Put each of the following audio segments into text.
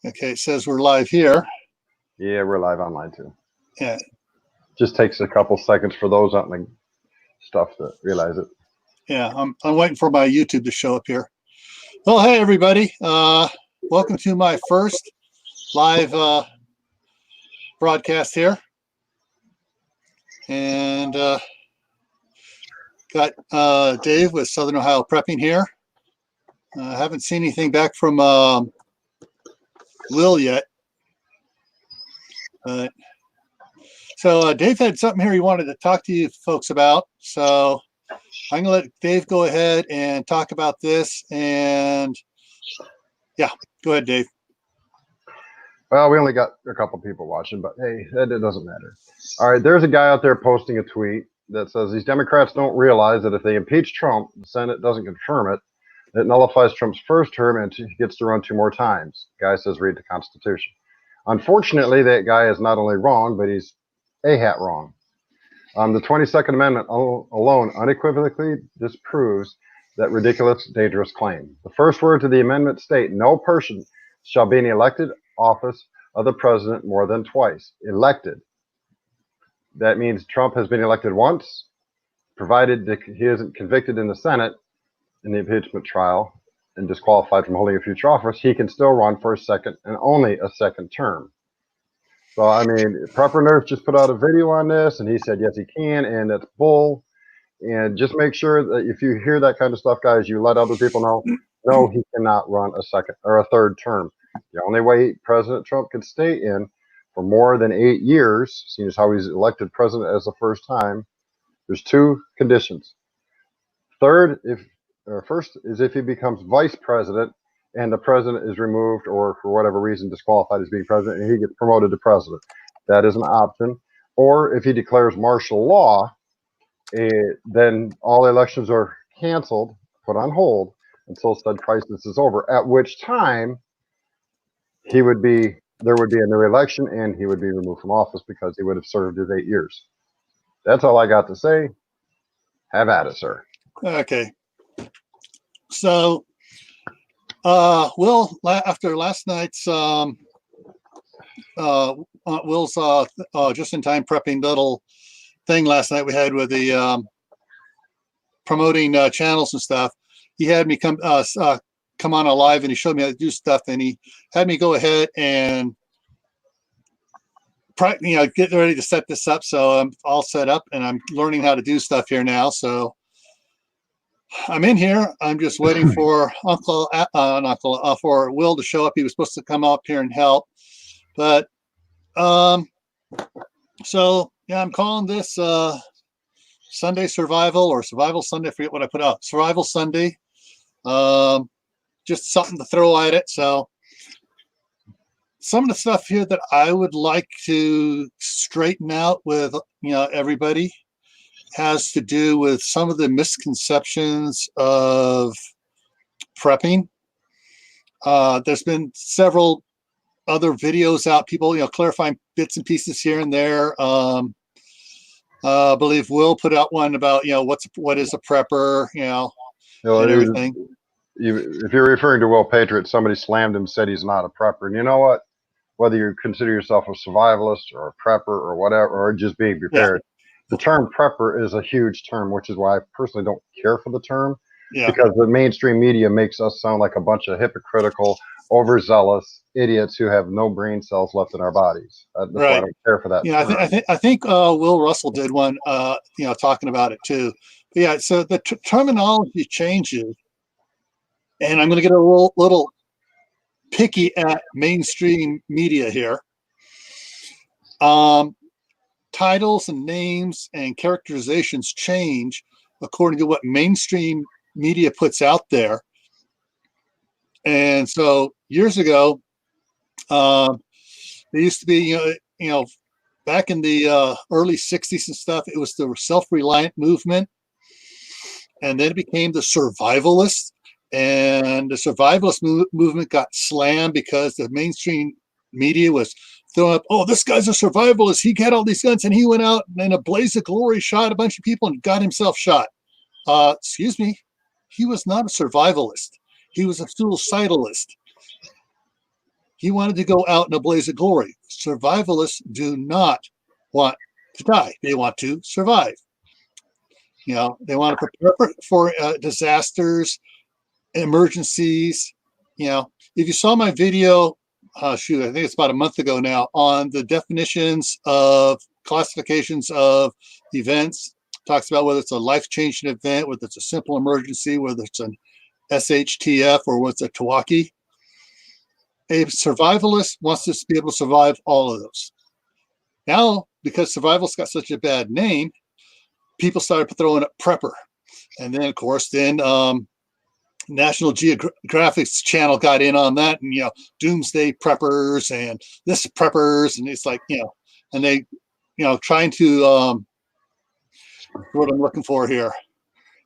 Okay, it says we're live here. Yeah, we're live online too. Yeah. Just takes a couple seconds for those on the stuff to realize it. Yeah, I'm waiting for my YouTube to show up here. Well, hey everybody. Welcome to my first live broadcast here. And got Dave with Southern Ohio Prepping here. I haven't seen anything back from Will yet. So Dave had something here he wanted to talk to you folks about. So I'm going to let Dave go ahead and talk about this. And yeah, go ahead, Dave. Well, we only got a couple people watching, but hey, it doesn't matter. All right, there's a guy out there posting a tweet that says these Democrats don't realize that if they impeach Trump, the Senate doesn't confirm it. It nullifies Trump's first term and he gets to run 2 more times. Guy says read the Constitution. Unfortunately, that guy is not only wrong, but he's a-hat wrong. The 22nd Amendment alone unequivocally disproves that ridiculous, dangerous claim. The first words of the amendment state, no person shall be in elected office of the president more than twice. Elected. That means Trump has been elected once, provided that he isn't convicted in the Senate in the impeachment trial and disqualified from holding a future office, he can still run for a second and only a second term. So, I mean, Prepper Nurse just put out a video on this, and he said, yes, he can, and that's bull. And just make sure that if you hear that kind of stuff, guys, you let other people know, no, he cannot run a second or a third term. The only way President Trump can stay in for more than 8 years, seeing as how he's elected president as the first time, there's 2 conditions. First is if he becomes vice president and the president is removed or for whatever reason disqualified as being president and he gets promoted to president. That is an option. Or if he declares martial law, then all elections are canceled, put on hold until said crisis is over, at which time there would be a new election and he would be removed from office because he would have served his 8 years. That's all I got to say. Have at it, sir. Okay. So, Will, after last night's Will's just-in-time prepping little thing last night we had with the promoting channels and stuff, he had me come on a live and he showed me how to do stuff, and he had me go ahead and get ready to set this up. So I'm all set up and I'm learning how to do stuff here now. So I'm in here. I'm just waiting for for Will to show up. He was supposed to come up here and help, but so yeah, I'm calling this Sunday Survival or Survival Sunday. I forget what I put out. Survival Sunday. Just something to throw at it. So some of the stuff here that I would like to straighten out with everybody has to do with some of the misconceptions of prepping. There's been several other videos out, people clarifying bits and pieces here and there. I believe Will put out one about what is a prepper, and everything. If you're referring to Will Patriot, somebody slammed him, said he's not a prepper, and you know what? Whether you consider yourself a survivalist or a prepper or whatever, or just being prepared. Yeah. The term prepper is a huge term, which is why I personally don't care for the term, because the mainstream media makes us sound like a bunch of hypocritical, overzealous idiots who have no brain cells left in our bodies. That's why I don't care for that. Yeah, I think Will Russell did one, talking about it too. But yeah, so the terminology changes, and I'm going to get a little picky at mainstream media here. Titles and names and characterizations change according to what mainstream media puts out there. And so years ago, there used to be, back in the early 60s and stuff, it was the self-reliant movement. And then it became the survivalist. And the survivalist movement got slammed because the mainstream media was throwing up, oh, this guy's a survivalist. He had all these guns and he went out and in a blaze of glory shot a bunch of people and got himself shot. Excuse me. He was not a survivalist. He was a suicidalist. He wanted to go out in a blaze of glory. Survivalists do not want to die. They want to survive. They want to prepare for disasters, emergencies. If you saw my video, I think it's about a month ago now, on the definitions of classifications of events, talks about whether it's a life-changing event, whether it's a simple emergency, whether it's an SHTF, or what's a Tawaki. A survivalist wants to be able to survive all of those. Now, because survival's got such a bad name, people started throwing up prepper. And then, of course, National Geographic's channel got in on that, and doomsday preppers and this preppers, and it's like, and they trying to what I'm looking for here,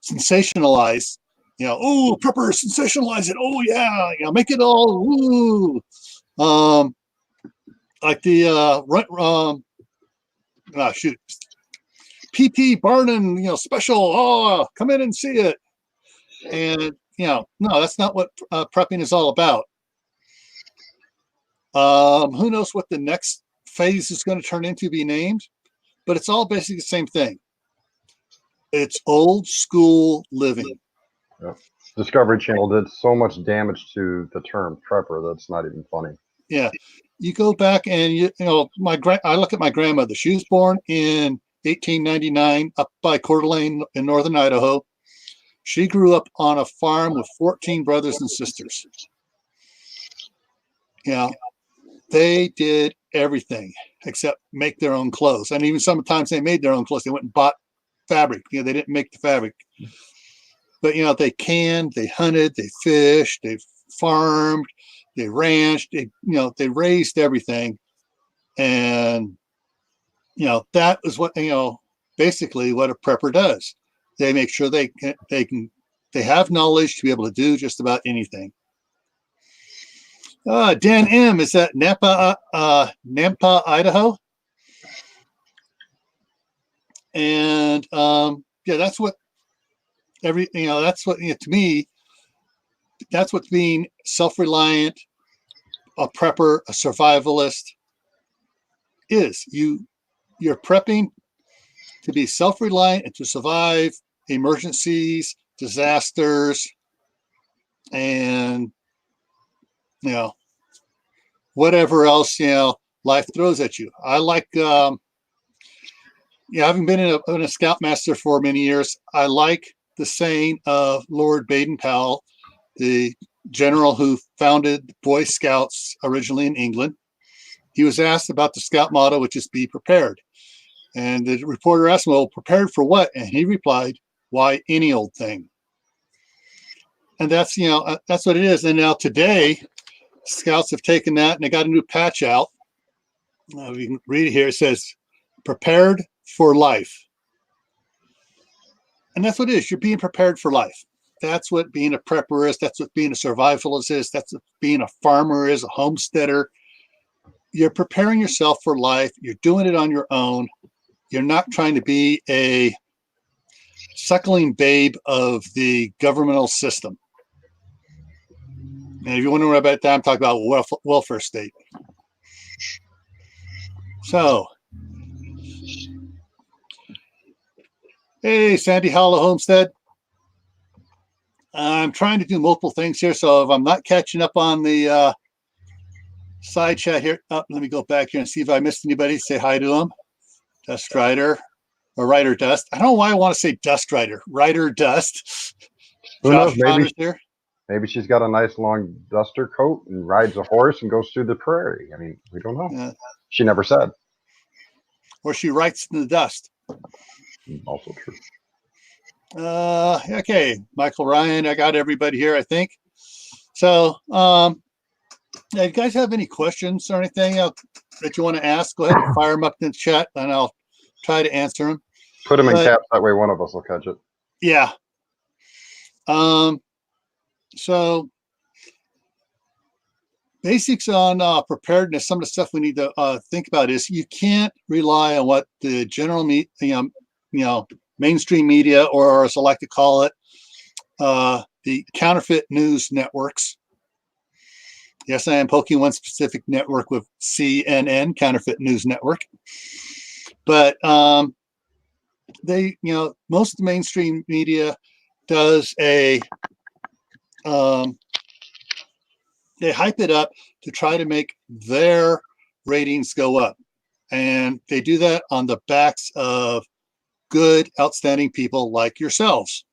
sensationalize, oh, preppers, sensationalize it, oh yeah, make it all woo, like the PT Barnum, special, oh, come in and see it. And no, that's not what prepping is all about. Who knows what the next phase is going to turn into, be named, but it's all basically the same thing. It's old school living. Yeah. Discovery Channel did so much damage to the term prepper that's not even funny. Yeah, you go back and I look at my grandmother. She was born in 1899 up by Coeur d'Alene in northern Idaho. She grew up on a farm with 14 brothers and sisters. They did everything except make their own clothes. And even sometimes they made their own clothes. They went and bought fabric. They didn't make the fabric. But, they canned, they hunted, they fished, they farmed, they ranched, they raised everything. And, that is what, basically what a prepper does. They make sure they have knowledge to be able to do just about anything. Dan M, is that Nampa, Idaho? And that's what that's what, to me, that's what being self-reliant, a prepper, a survivalist is. You're prepping to be self-reliant and to survive emergencies, disasters, and whatever else life throws at you. I like having been in a scoutmaster for many years, I like the saying of Lord Baden-Powell, the general who founded Boy Scouts originally in England. He was asked about the scout motto, which is be prepared. And the reporter asked him, well, prepared for what? And he replied, why, any old thing. And that's, that's what it is. And now today, Scouts have taken that and they got a new patch out. We can read it here. It says, prepared for life. And that's what it is. You're being prepared for life. That's what being a prepper is. That's what being a survivalist is. That's what being a farmer is, a homesteader. You're preparing yourself for life. You're doing it on your own. You're not trying to be a suckling babe of the governmental system. And if you wonder about that, I'm talking about welfare state. So, hey, Sandy Hollow Homestead. I'm trying to do multiple things here, so if I'm not catching up on the side chat here, let me go back here and see if I missed anybody. Say hi to them. Dust Rider, or Rider Dust. I don't know why I want to say Dust Rider. Rider Dust. Who knows? Maybe she's got a nice long duster coat and rides a horse and goes through the prairie. I mean, we don't know. She never said. Or she writes in the dust. Also true. Okay, Michael Ryan, I got everybody here, I think. So, you guys have any questions or anything that you want to ask? Go ahead and fire them up in the chat, and I'll try to answer them. Put them in caps, that way one of us will catch it. Yeah. So, basics on preparedness. Some of the stuff we need to think about is you can't rely on what the general mainstream media, or as I like to call it, the counterfeit news networks. Yes, I am poking one specific network with CNN, Counterfeit News Network. But they, most of the mainstream media does they hype it up to try to make their ratings go up. And they do that on the backs of good, outstanding people like yourselves.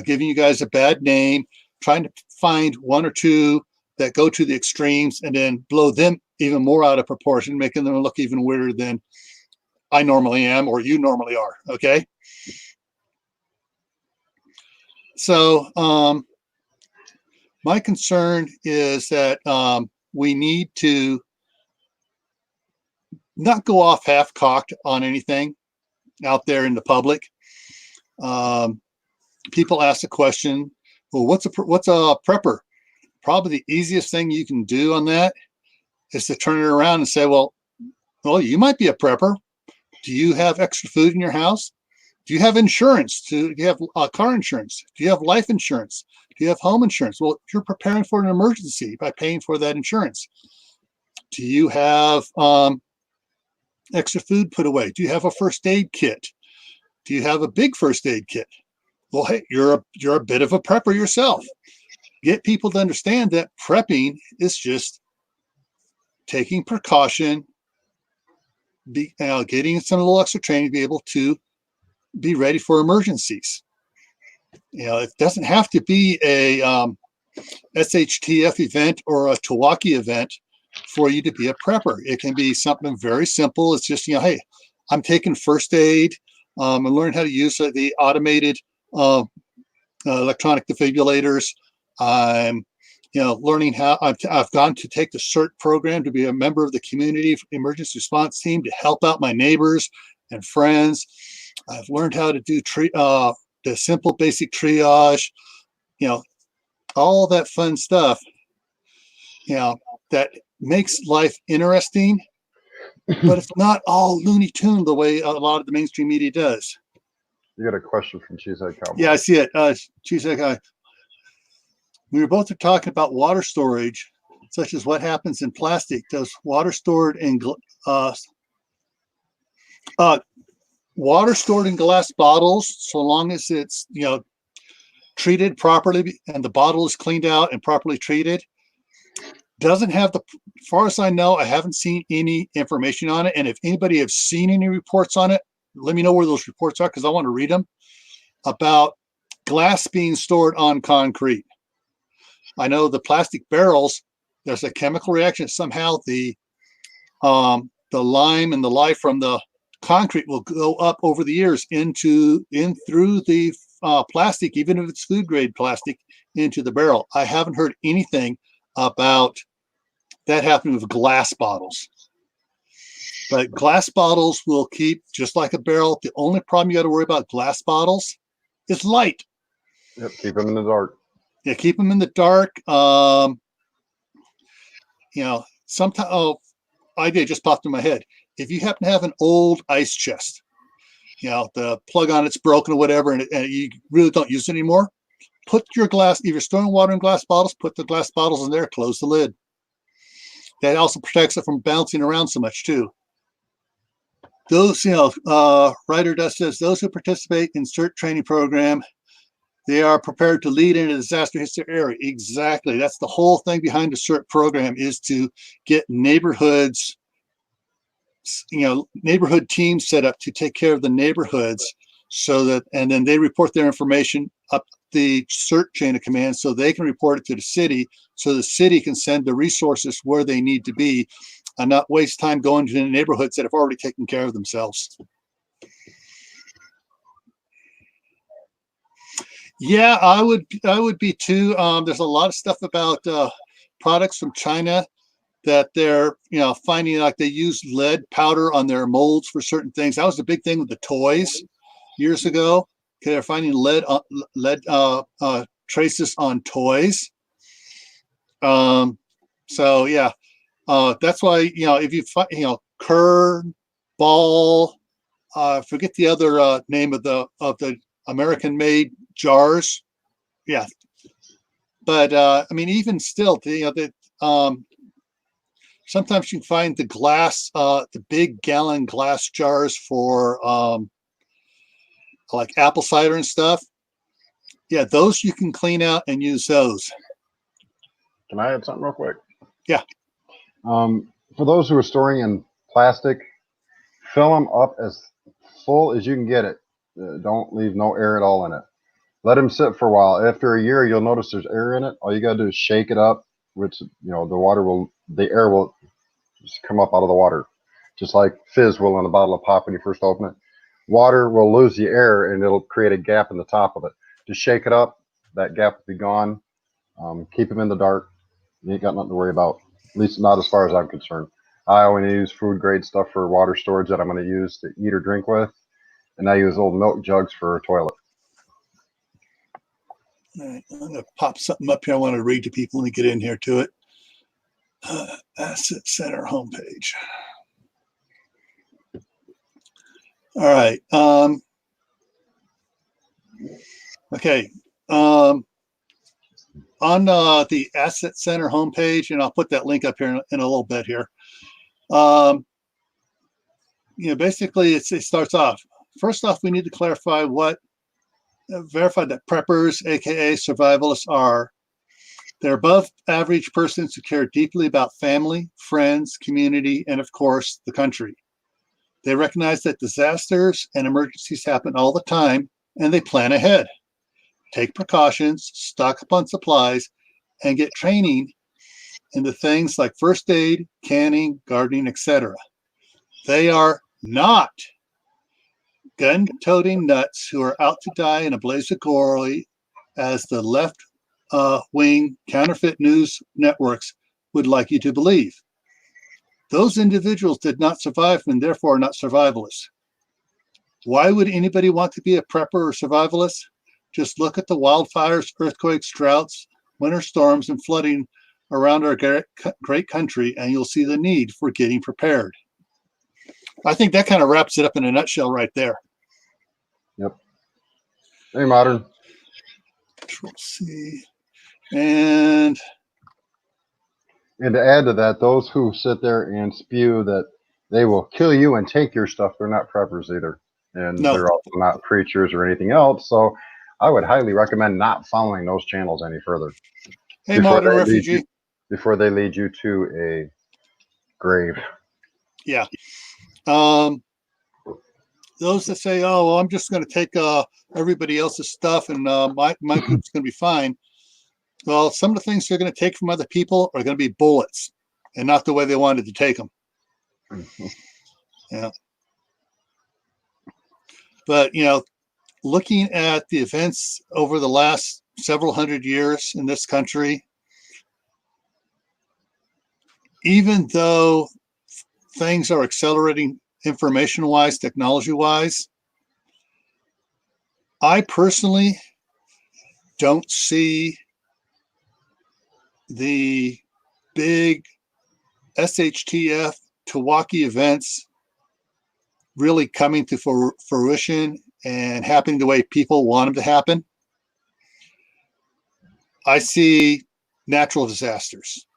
Giving you guys a bad name, trying to find one or two that go to the extremes and then blow them even more out of proportion, making them look even weirder than I normally am or you normally are. Okay. So my concern is that we need to not go off half-cocked on anything out there in the public. People ask the question, well, what's a prepper? Probably the easiest thing you can do on that is to turn it around and say, well, you might be a prepper. Do you have extra food in your house? Do you have insurance? Do you have car insurance? Do you have life insurance? Do you have home insurance? Well, you're preparing for an emergency by paying for that insurance. Do you have extra food put away? Do you have a first aid kit? Do you have a big first aid kit? Well, hey, you're a bit of a prepper yourself. Get people to understand that prepping is just taking precaution, getting some little extra training to be able to be ready for emergencies. It doesn't have to be a SHTF event or a Tawaki event for you to be a prepper. It can be something very simple. It's just, hey, I'm taking first aid. I'm learning how to use the automated electronic defibrillators. I'm learning how I've gone to take the CERT program to be a member of the community emergency response team to help out my neighbors and friends. I've learned how to do the simple basic triage, all that fun stuff, that makes life interesting, but it's not all Looney Tune the way a lot of the mainstream media does. You got a question from Cheesehead Cowboy. Yeah, I see it. Cheesehead Cowboy. We were both talking about water storage, such as what happens in plastic. Does water stored in glass bottles, so long as it's treated properly and the bottle is cleaned out and properly treated, doesn't have as far as I know, I haven't seen any information on it. And if anybody has seen any reports on it, let me know where those reports are, because I want to read them, about glass being stored on concrete. I know the plastic barrels, there's a chemical reaction. Somehow the lime and the lye from the concrete will go up over the years through the plastic, even if it's food grade plastic, into the barrel. I haven't heard anything about that happening with glass bottles. But glass bottles will keep just like a barrel. The only problem you got to worry about glass bottles is light. Yep, keep them in the dark. Yeah, keep them in the dark. Sometimes, idea just popped in my head. If you happen to have an old ice chest, the plug on it's broken or whatever, and you really don't use it anymore, put your glass, if you're storing water in glass bottles, put the glass bottles in there, close the lid. That also protects it from bouncing around so much too. Those, Ryder Dust says, those who participate in CERT training program, they are prepared to lead in a disaster history area. Exactly. That's the whole thing behind the CERT program, is to get neighborhoods, neighborhood teams set up to take care of the neighborhoods, so that, and then they report their information up the CERT chain of command so they can report it to the city, so the city can send the resources where they need to be and not waste time going to the neighborhoods that have already taken care of themselves. Yeah, I would be too. There's a lot of stuff about products from China that they're finding, like they use lead powder on their molds for certain things. That was the big thing with the toys years ago. They're finding lead traces on toys. So yeah, that's why if you find kern, ball, forget the other name of the American-made jars. Yeah, but I mean, even still, sometimes you can find the glass, the big gallon glass jars for like apple cider and stuff. Yeah, those you can clean out and use those. Can I add something real quick? Yeah. For those who are storing in plastic, fill them up as full as you can get it. Don't leave no air at all in it. Let them sit for a while. After a year, you'll notice there's air in it. All you gotta do is shake it up, which the air will just come up out of the water, just like fizz will in a bottle of pop when you first open it. Water will lose the air and it'll create a gap in the top of it. Just shake it up. That gap will be gone. Keep them in the dark. You ain't got nothing to worry about. At least not as far as I'm concerned. I only use food grade stuff for water storage that I'm going to use to eat or drink with, and I use old milk jugs for a toilet. All right, I'm going to pop something up here I want to read to people. Let me get in here to it. Asset Center homepage. All right. Okay. On the Asset Center homepage, and I'll put that link up here in a little bit here. Basically, it starts off. First off, we need to clarify verify that preppers, aka survivalists, are. They're above average persons who care deeply about family, friends, community, and of course, the country. They recognize that disasters and emergencies happen all the time, and they plan ahead, take precautions, stock up on supplies, and get training into things like first aid, canning, gardening, etc. They are not gun-toting nuts who are out to die in a blaze of glory, as the left-wing counterfeit news networks would like you to believe. Those individuals did not survive and therefore are not survivalists. Why would anybody want to be a prepper or survivalist? Just look at the wildfires, earthquakes, droughts, winter storms, and flooding around our great country, and you'll see the need for getting prepared. I think that kind of wraps it up in a nutshell right there. Yep. Hey, Modern. Control C. And to add to that, those who sit there and spew that they will kill you and take your stuff, they're not preppers either. And no. They're also not preachers or anything else. So I would highly recommend not following those channels any further. Hey, Modern Refugee. Before they lead you to a grave. Yeah. Those that say, oh, well, I'm just going to take everybody else's stuff and my group's going to be fine. Well, some of the things they're going to take from other people are going to be bullets and not the way they wanted to take them. Yeah. But, looking at the events over the last several hundred years in this country, even though things are accelerating information-wise, technology-wise, I personally don't see the big SHTF Milwaukee events really coming to fruition and happening the way people want them to happen. I see natural disasters,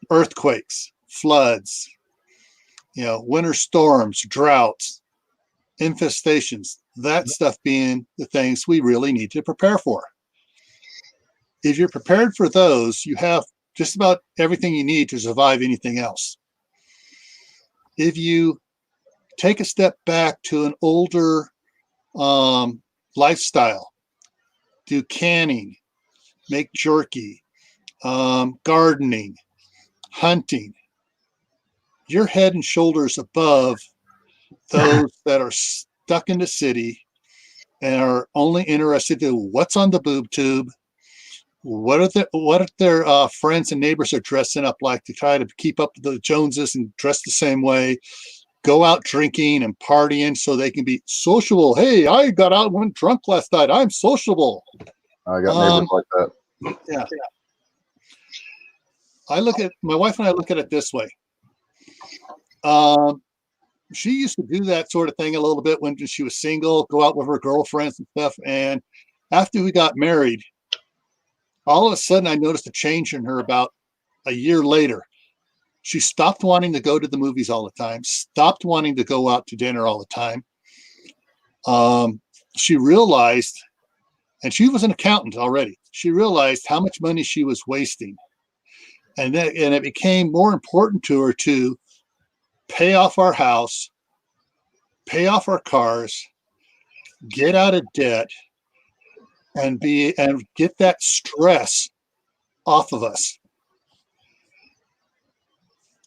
earthquakes, floods, winter storms, droughts, infestations, that stuff being the things we really need to prepare for. If you're prepared for those, you have just about everything you need to survive anything else. If you take a step back to an older lifestyle, do canning, make jerky, gardening, hunting, you're head and shoulders above those that are stuck in the city and are only interested in what's on the boob tube, what their friends and neighbors are dressing up like to try to keep up with the Joneses and dress the same way, go out drinking and partying so they can be sociable. Hey, I got out and went drunk last night. I'm sociable. I got neighbors like that. Yeah. My wife and I look at it this way. She used to do that sort of thing a little bit when she was single, go out with her girlfriends and stuff. And after we got married, all of a sudden I noticed a change in her about a year later. She stopped wanting to go to the movies all the time, stopped wanting to go out to dinner all the time. She realized, and she was an accountant already, she realized how much money she was wasting. And it became more important to her to pay off our house, pay off our cars, get out of debt, and get that stress off of us.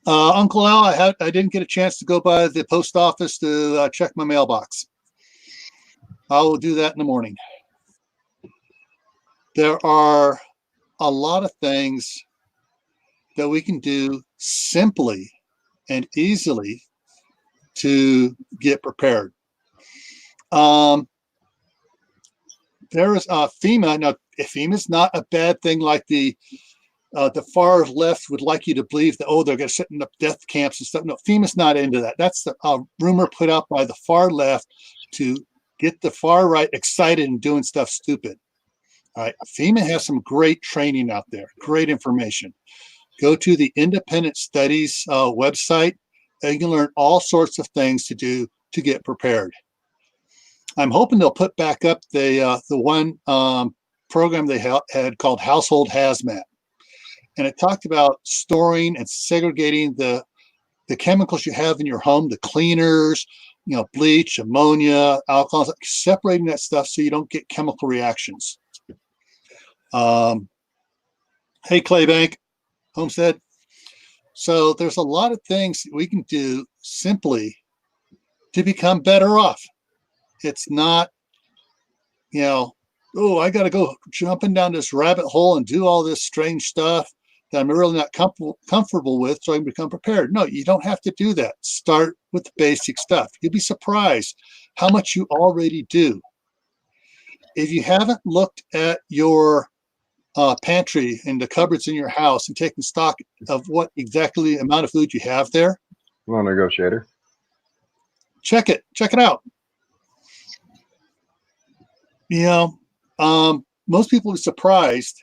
Uncle Al, I didn't get a chance to go by the post office to check my mailbox. I will do that in the morning. There are a lot of things that we can do simply and easily to get prepared. There is FEMA. Now, FEMA is not a bad thing like the far left would like you to believe that, they're going to set up death camps and stuff. No, FEMA's not into that. That's the rumor put out by the far left to get the far right excited and doing stuff stupid. All right. FEMA has some great training out there, great information. Go to the Independent Studies website, and you can learn all sorts of things to do to get prepared. I'm hoping they'll put back up the one program they had called Household Hazmat. And it talked about storing and segregating the chemicals you have in your home, the cleaners, bleach, ammonia, alcohol, separating that stuff so you don't get chemical reactions. Hey, Claybank, Homestead. So there's a lot of things we can do simply to become better off. It's not, I got to go jumping down this rabbit hole and do all this strange stuff that I'm really not comfortable with so I can become prepared. No, you don't have to do that. Start with the basic stuff. You'll be surprised how much you already do. If you haven't looked at your pantry and the cupboards in your house and taken stock of what exactly amount of food you have there. Well, negotiator. Check it out. Most people are surprised.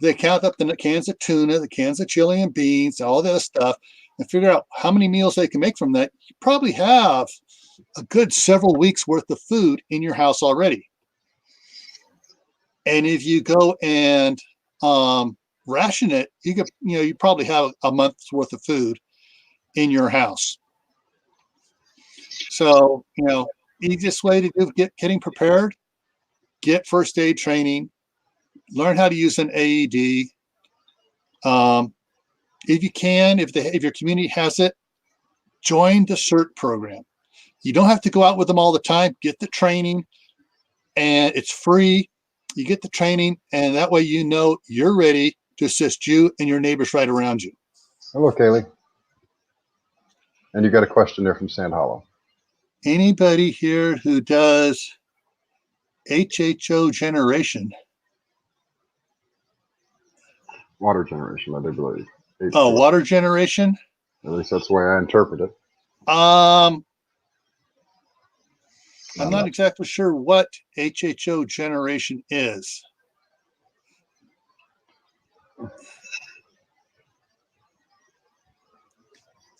They count up the cans of tuna, the cans of chili and beans, all that stuff, and figure out how many meals they can make from that. You probably have a good several weeks worth of food in your house already. And if you go and ration it, you probably have a month's worth of food in your house. So, easiest way to do getting prepared, get first aid training, learn how to use an AED. If you can, if your community has it, join the CERT program. You don't have to go out with them all the time. Get the training, and it's free. You get the training, and that way you're ready to assist you and your neighbors right around you. Hello, Kaylee. And you got a question there from Sand Hollow. Anybody here who does HHO generation? Water generation, I do believe. Oh, water generation? At least that's the way I interpret it. I'm not exactly sure what HHO generation is.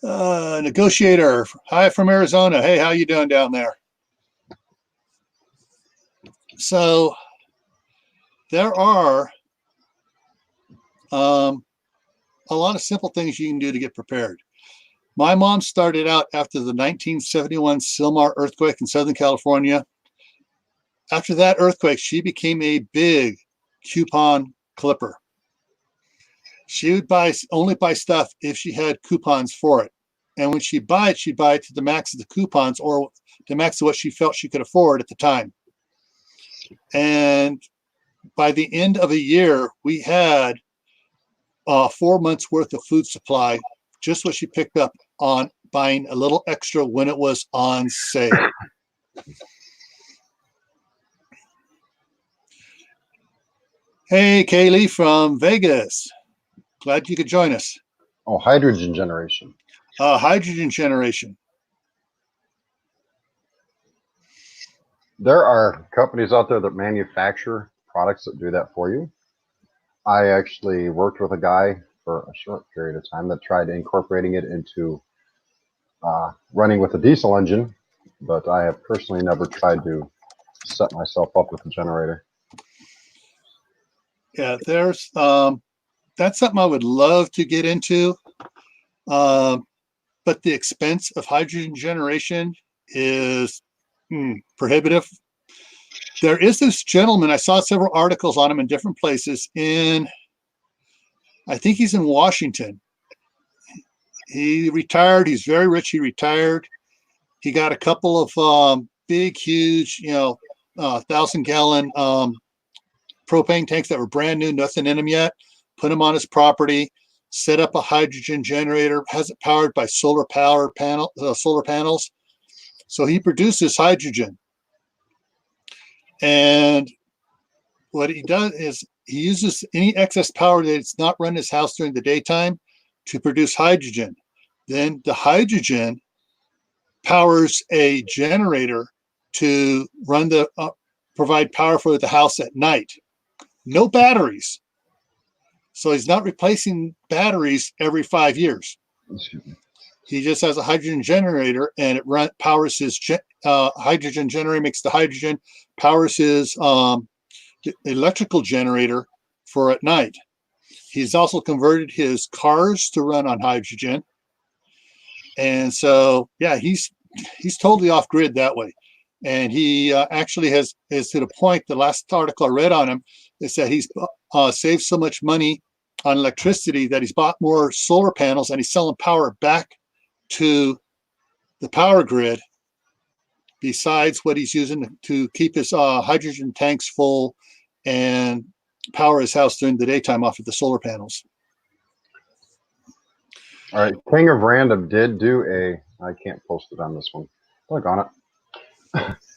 Negotiator, hi from Arizona. Hey, how you doing down there? So there are a lot of simple things you can do to get prepared. My mom started out after the 1971 Silmar earthquake in Southern California. After that earthquake, she became a big coupon clipper. She would only buy stuff if she had coupons for it. And when she'd buy it to the max of the coupons or the max of what she felt she could afford at the time. And by the end of a year, we had 4 months worth of food supply, just what she picked up on buying a little extra when it was on sale. Hey, Kaylee from Vegas. Glad you could join us. Oh, hydrogen generation. Hydrogen generation. There are companies out there that manufacture products that do that for you. I actually worked with a guy for a short period of time that tried incorporating it into running with a diesel engine, but I have personally never tried to set myself up with a generator. Yeah, there's that's something I would love to get into, but the expense of hydrogen generation is prohibitive. There is this gentleman, I saw several articles on him in different places I think he's in Washington. He retired. He's very rich. He retired. He got a couple of big, huge, 1,000-gallon propane tanks that were brand new, nothing in them yet. Put them on his property. Set up a hydrogen generator. Has it powered by solar panels. So he produces hydrogen. And what he does is he uses any excess power that's not run his house during the daytime to produce hydrogen. Then the hydrogen powers a generator to provide power for the house at night. No batteries. So he's not replacing batteries every 5 years. He just has a hydrogen generator, and it powers his hydrogen generator, makes the hydrogen, powers his electrical generator for at night. He's also converted his cars to run on hydrogen. And so, yeah, he's totally off grid that way. And he actually is to the point, the last article I read on him is that he's saved so much money on electricity that he's bought more solar panels and he's selling power back to the power grid besides what he's using to keep his hydrogen tanks full and power his house during the daytime off of the solar panels. All right, King of Random did do I can't post it on this one. Click on it.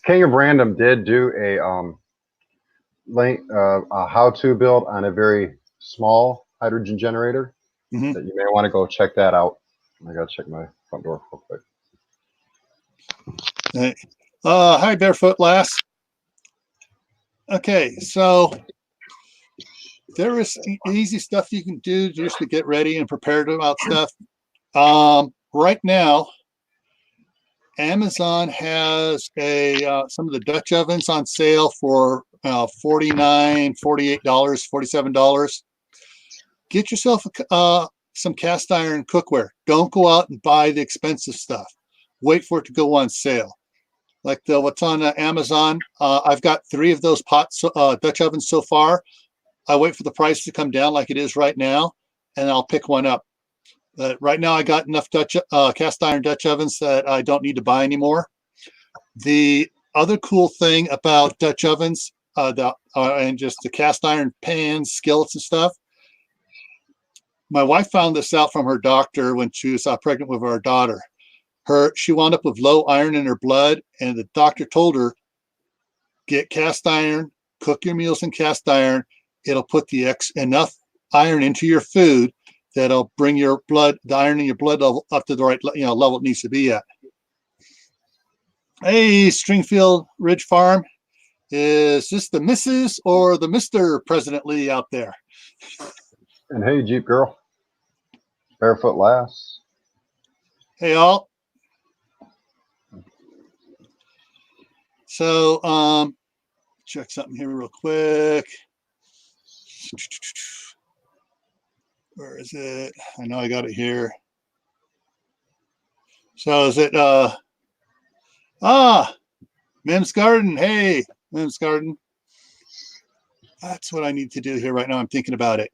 King of Random did do a how-to build on a very small hydrogen generator that you may want to go check that out. I gotta check my front door real quick. Hey. Hi, Barefoot Lass. Okay, so there is easy stuff you can do just to get ready and prepared about stuff. Right now, Amazon has some of the Dutch ovens on sale for $49, $48, $47. Get yourself some cast iron cookware. Don't go out and buy the expensive stuff. Wait for it to go on sale. Like what's on Amazon, I've got 3 of those Dutch ovens so far. I wait for the price to come down like it is right now, and I'll pick one up. But right now, I got enough cast iron Dutch ovens that I don't need to buy anymore. The other cool thing about Dutch ovens and just the cast iron pans, skillets, and stuff. My wife found this out from her doctor when she was pregnant with our daughter. She wound up with low iron in her blood, and the doctor told her, get cast iron, cook your meals in cast iron. It'll put enough iron into your food that'll bring the iron in your blood level up to the right level it needs to be at. Hey, Stringfield Ridge Farm, is this the Mrs. or the Mr. President Lee out there? And hey, Jeep Girl, Barefoot Lass. Hey, all. So, check something here real quick. Where is it? I know I got it here. So is it Mim's Garden? Hey, Mim's Garden. That's what I need to do here right now. I'm thinking about it.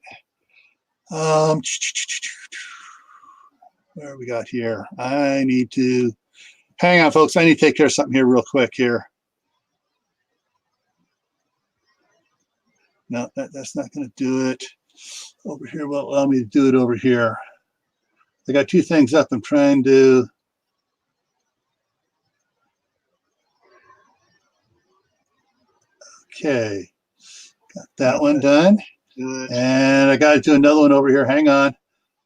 Where we got here? I need to hang on, folks. I need to take care of something here real quick here. No, that's not going to do it. Over here will allow me to do it over here. I got 2 things up. I'm trying to. Okay, got that one done. Good. And I got to do another one over here. Hang on.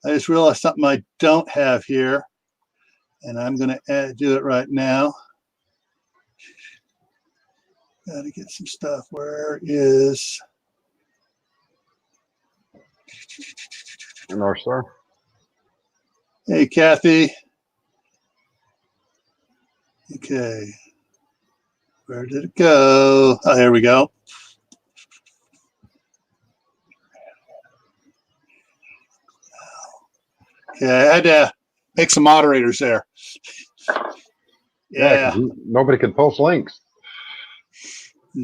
I just realized something I don't have here, and I'm going to do it right now. Got to get some stuff. Where is? North Star. Hey, Kathy. Okay. Where did it go? Oh, here we go. Okay, I had to make some moderators there. Yeah, Yeah. nobody could post links.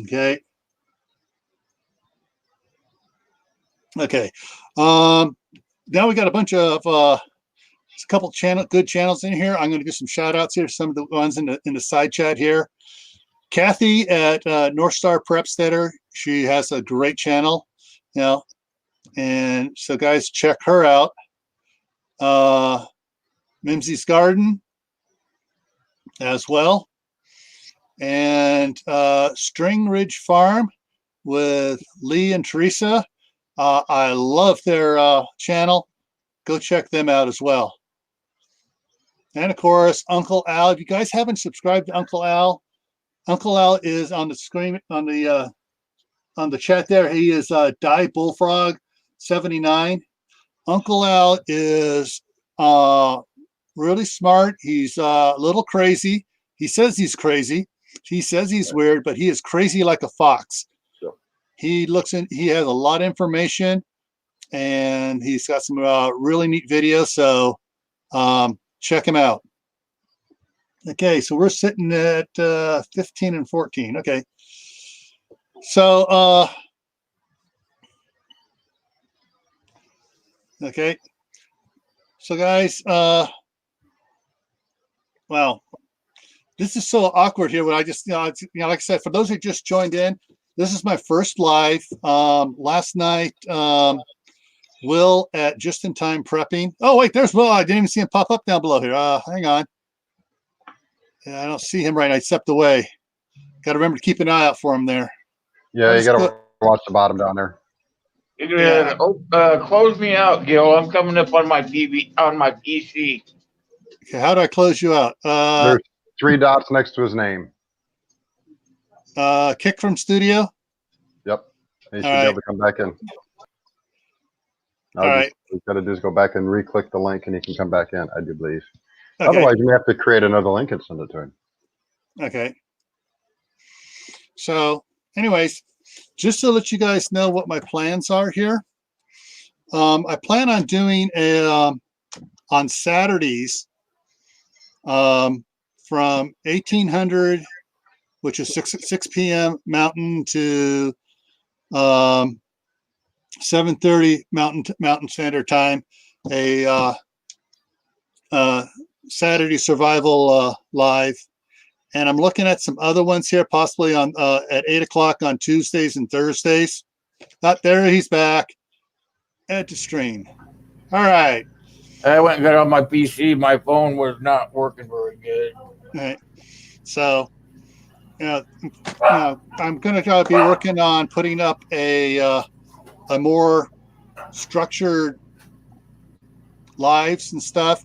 Okay. Okay. Now we got a bunch of a couple good channels in here. I'm going to do some shout outs here. Some of the ones in the side chat here. Kathy at North Star Prepsteader. She has a great channel, you know, and so guys, check her out. Mimsy's Garden as well, and String Ridge Farm with Lee and Teresa. I love their channel. Go check them out as well. And of course, Uncle Al. If you guys haven't subscribed to Uncle Al is on the screen on the chat there. He is Die Bullfrog 79. Uncle Al is really smart. He's a little crazy. He says he's crazy. He says he's weird, but he is crazy like a fox. Sure. He has a lot of information, and he's got some really neat videos. So check him out. Okay, so we're sitting at 15 and 14. Okay. So okay. So guys, wow. This is so awkward here when I just, like I said, for those who just joined in, this is my first live. Last night, Will at Just in Time Prepping. Oh, wait, there's Will. I didn't even see him pop up down below here. Hang on. Yeah, I don't see him right. I stepped away. Got to remember to keep an eye out for him there. Yeah, you got to watch the bottom down there. Close me out, Gil. I'm coming up on my TV on my PC. Okay, how do I close you out? There's 3 dots next to his name. Kick from studio. Yep. He should be able to come back in. All right. What got to do is go back and re-click the link, and he can come back in. I do believe. Okay. Otherwise, you may have to create another link and send it to him. Okay. So, anyways, just to let you guys know what my plans are here, I plan on doing on Saturdays from 1800, which is 6 p.m. Mountain, to 7:30 Mountain Standard Time, a Saturday survival live. And I'm looking at some other ones here, possibly on at 8 o'clock on Tuesdays and Thursdays. Not there, he's back. Add to stream. All right. I went and got on my PC. My phone was not working very good. All right. So, I'm going to be working on putting up a more structured lives and stuff.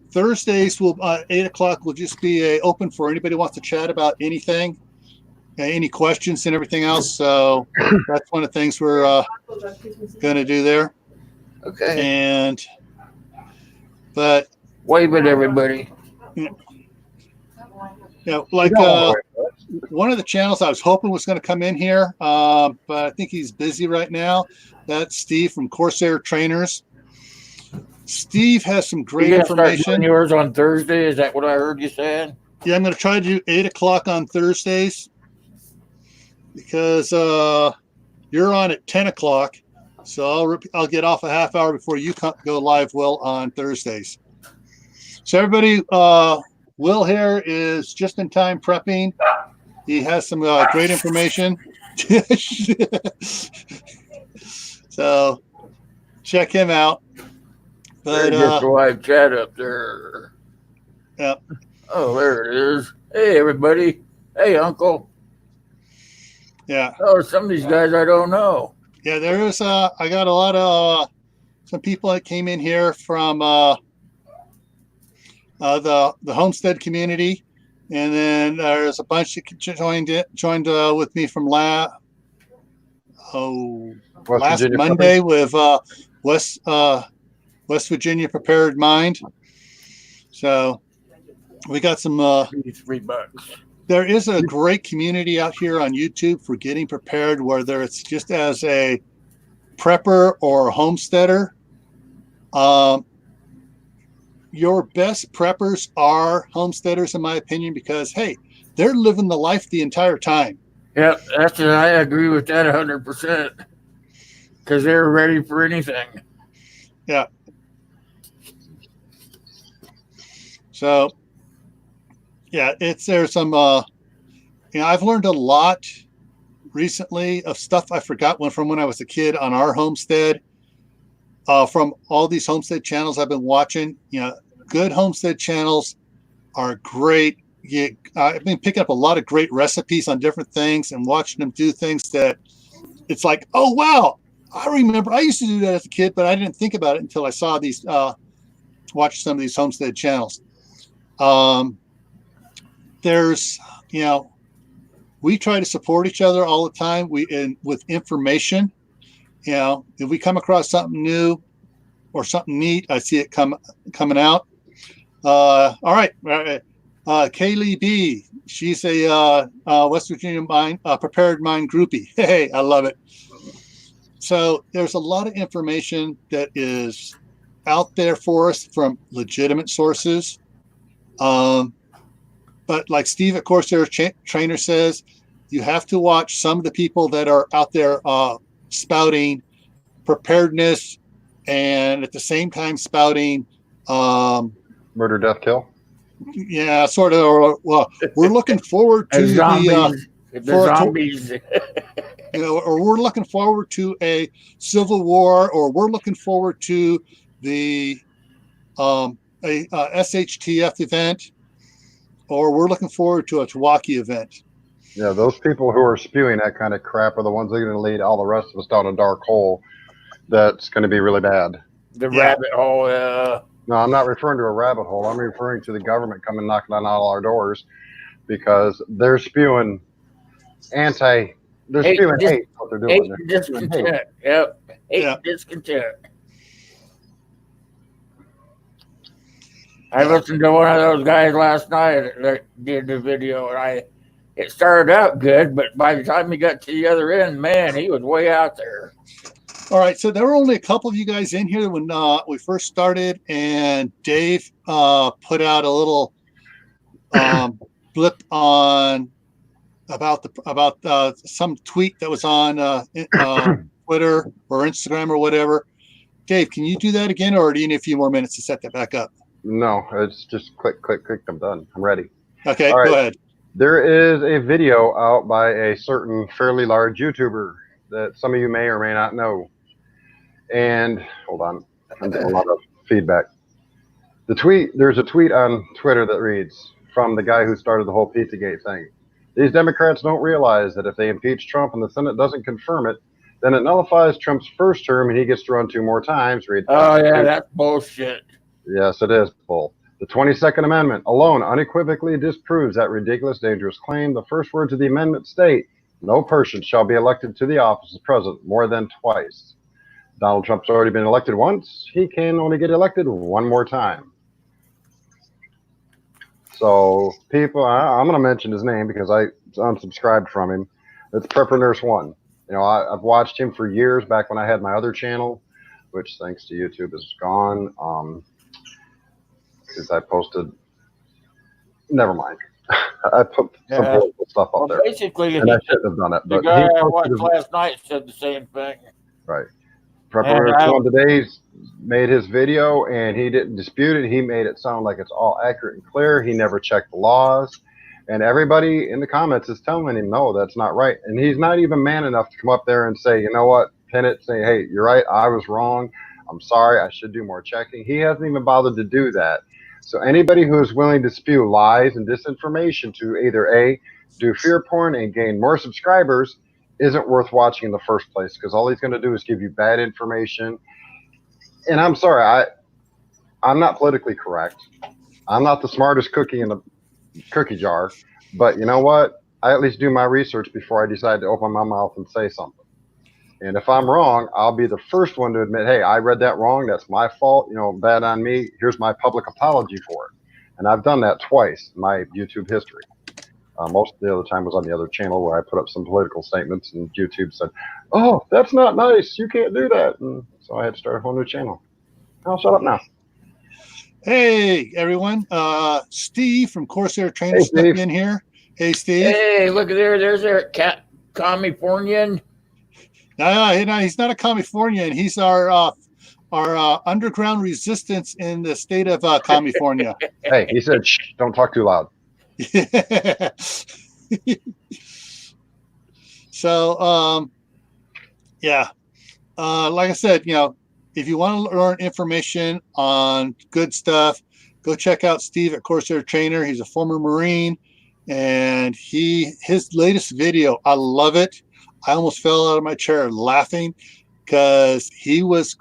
Thursdays will 8 o'clock will just be open for anybody who wants to chat about anything, any questions and everything else. So that's one of the things we're going to do there. Okay. But wave at everybody. Like one of the channels I was hoping was going to come in here, but I think he's busy right now. That's Steve from Corsair Trainers. Steve has some great information. Start doing yours on Thursday. Is that what I heard you saying? Yeah, I'm going to try to do 8 o'clock on Thursdays because you're on at 10 o'clock. So I'll get off a half hour before you go live, Will, on Thursdays. So everybody, Will here is Just in Time Prepping. He has some great information. So check him out. But just live chat up there. Yeah. Oh, there it is. Hey, everybody. Hey, Uncle. Yeah. Oh, some of these guys I don't know. Yeah, there is. I got a lot of some people that came in here from the homestead community, and then there's a bunch that joined with me from West last Virginia Monday with West Virginia Prepared Mind. So we got some. $3. There is a great community out here on YouTube for getting prepared, whether it's just as a prepper or a homesteader. Your best preppers are homesteaders, in my opinion, because hey, they're living the life the entire time. Yep, I agree with that 100%. Because they're ready for anything. Yeah. So, yeah, there's some. I've learned a lot recently of stuff I forgot from when I was a kid on our homestead. From all these homestead channels I've been watching, good homestead channels are great. I've been picking up a lot of great recipes on different things and watching them do things that it's like, oh, wow, I remember I used to do that as a kid, but I didn't think about it until I saw these, watched some of these homestead channels. There's, we try to support each other all the time. With information. If we come across something new or something neat, I see it coming out. All right. Kaylee B. She's a West Virginia Prepared Mind groupie. Hey, I love it. So there's a lot of information that is out there for us from legitimate sources. But like Steve at Corsair Trainer says, you have to watch some of the people that are out there spouting preparedness and at the same time spouting murder, death, kill. Yeah, sort of. Well, we're looking forward to zombies. Zombies. Or we're looking forward to a civil war, or we're looking forward to the a SHTF event, or we're looking forward to a Tawaki event. Yeah, those people who are spewing that kind of crap are the ones that are going to lead all the rest of us down a dark hole that's going to be really bad. The rabbit hole. No, I'm not referring to a rabbit hole. I'm referring to the government coming knocking on all our doors because they're spewing hate. What they're doing. Hate and discontent. Yep. Hate and discontent. I listened to one of those guys last night that did the video, and it started out good, but by the time he got to the other end, man, he was way out there. All right, so there were only a couple of you guys in here when we first started, and Dave put out a little blip on about some tweet that was on Twitter or Instagram or whatever. Dave, can you do that again, or do you need a few more minutes to set that back up? No, it's just click, click, click. I'm done. I'm ready. Okay, go ahead. There is a video out by a certain fairly large YouTuber that some of you may or may not know. And hold on, I'm getting a lot of feedback. There's a tweet on Twitter that reads from the guy who started the whole Pizzagate thing. These Democrats don't realize that if they impeach Trump and the Senate doesn't confirm it, then it nullifies Trump's first term and he gets to run 2 more times. Oh, yeah, that's bullshit. Yes, it is bull. The 22nd Amendment alone unequivocally disproves that ridiculous, dangerous claim. The first words of the amendment state, no person shall be elected to the office of president more than twice. Donald Trump's already been elected once. He can only get elected 1 more time. So people, I'm going to mention his name because I unsubscribed from him. It's Prepper Nurse 1. I've watched him for years back when I had my other channel, which thanks to YouTube is gone. Because I posted, never mind. I put some political stuff up there. Basically, and I shouldn't have done it. The guy I watched last night said the same thing. Right. Prepper today made his video and he didn't dispute it. He made it sound like it's all accurate and clear. He never checked the laws. And everybody in the comments is telling him, no, that's not right. And he's not even man enough to come up there and say, you know what, pin it, say, hey, you're right, I was wrong. I'm sorry, I should do more checking. He hasn't even bothered to do that. So anybody who is willing to spew lies and disinformation to either A, do fear porn and gain more subscribers isn't worth watching in the first place, because all he's going to do is give you bad information. And I'm sorry, I'm not politically correct. I'm not the smartest cookie in the cookie jar, but you know what? I at least do my research before I decide to open my mouth and say something. And if I'm wrong, I'll be the first one to admit, hey, I read that wrong. That's my fault. Bad on me. Here's my public apology for it. And I've done that twice in my YouTube history. Most of the other time was on the other channel where I put up some political statements, and YouTube said, "Oh, that's not nice. You can't do that." And so I had to start a whole new channel. I'll shut up now. Hey, everyone. Steve from Corsair Trainer Hey, snuck Steve. in here. Hey, Steve. Hey, look at there. There's our Californian. No, he's not a Californian. He's our underground resistance in the state of California. Hey, he said, "Shh, don't talk too loud." So, yeah. Like I said, if you want to learn information on good stuff, go check out Steve at Corsair Trainer. He's a former Marine, and his latest video, I love it. I almost fell out of my chair laughing because he was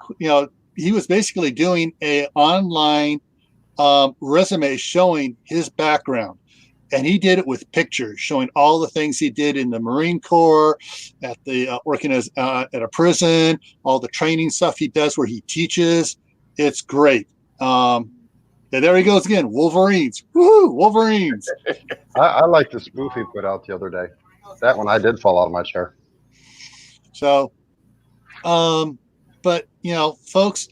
basically doing a online resume showing his background. And he did it with pictures showing all the things he did in the Marine Corps, at the working as at a prison, all the training stuff he does where he teaches. It's great. And there he goes again. Wolverines. Woohoo! Wolverines. I like the spoof he put out the other day. That one I did fall out of my chair. So, but folks,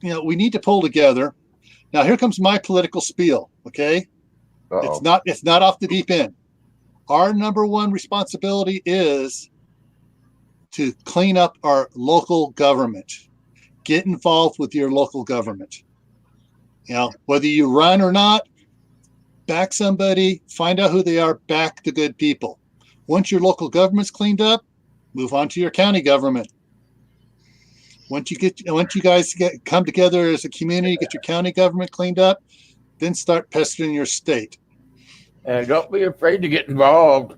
we need to pull together. Now here comes my political spiel. Okay. Uh-oh. It's not off the deep end. Our number one responsibility is to clean up our local government. Get involved with your local government. Whether you run or not, back somebody, find out who they are, back the good people. Once your local government's cleaned up, move on to your county government. Once you guys come together as a community, get your county government cleaned up, then start pestering your state. And don't be afraid to get involved.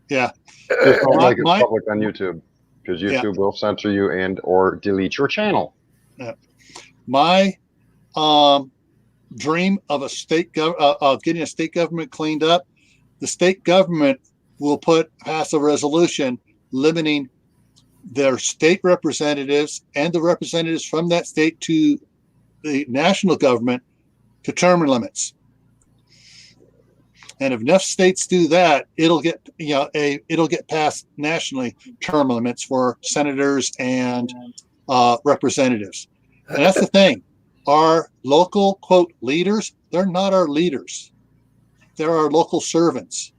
Yeah. Just don't make it public on YouTube, because YouTube will censor you and or delete your channel. Yeah. My dream of of getting a state government cleaned up, the state government will pass a resolution limiting their state representatives and the representatives from that state to the national government to term limits. And if enough states do that, it'll get passed nationally, term limits for senators and representatives. And that's the thing. Our local, quote, leaders, they're not our leaders. They're our local servants.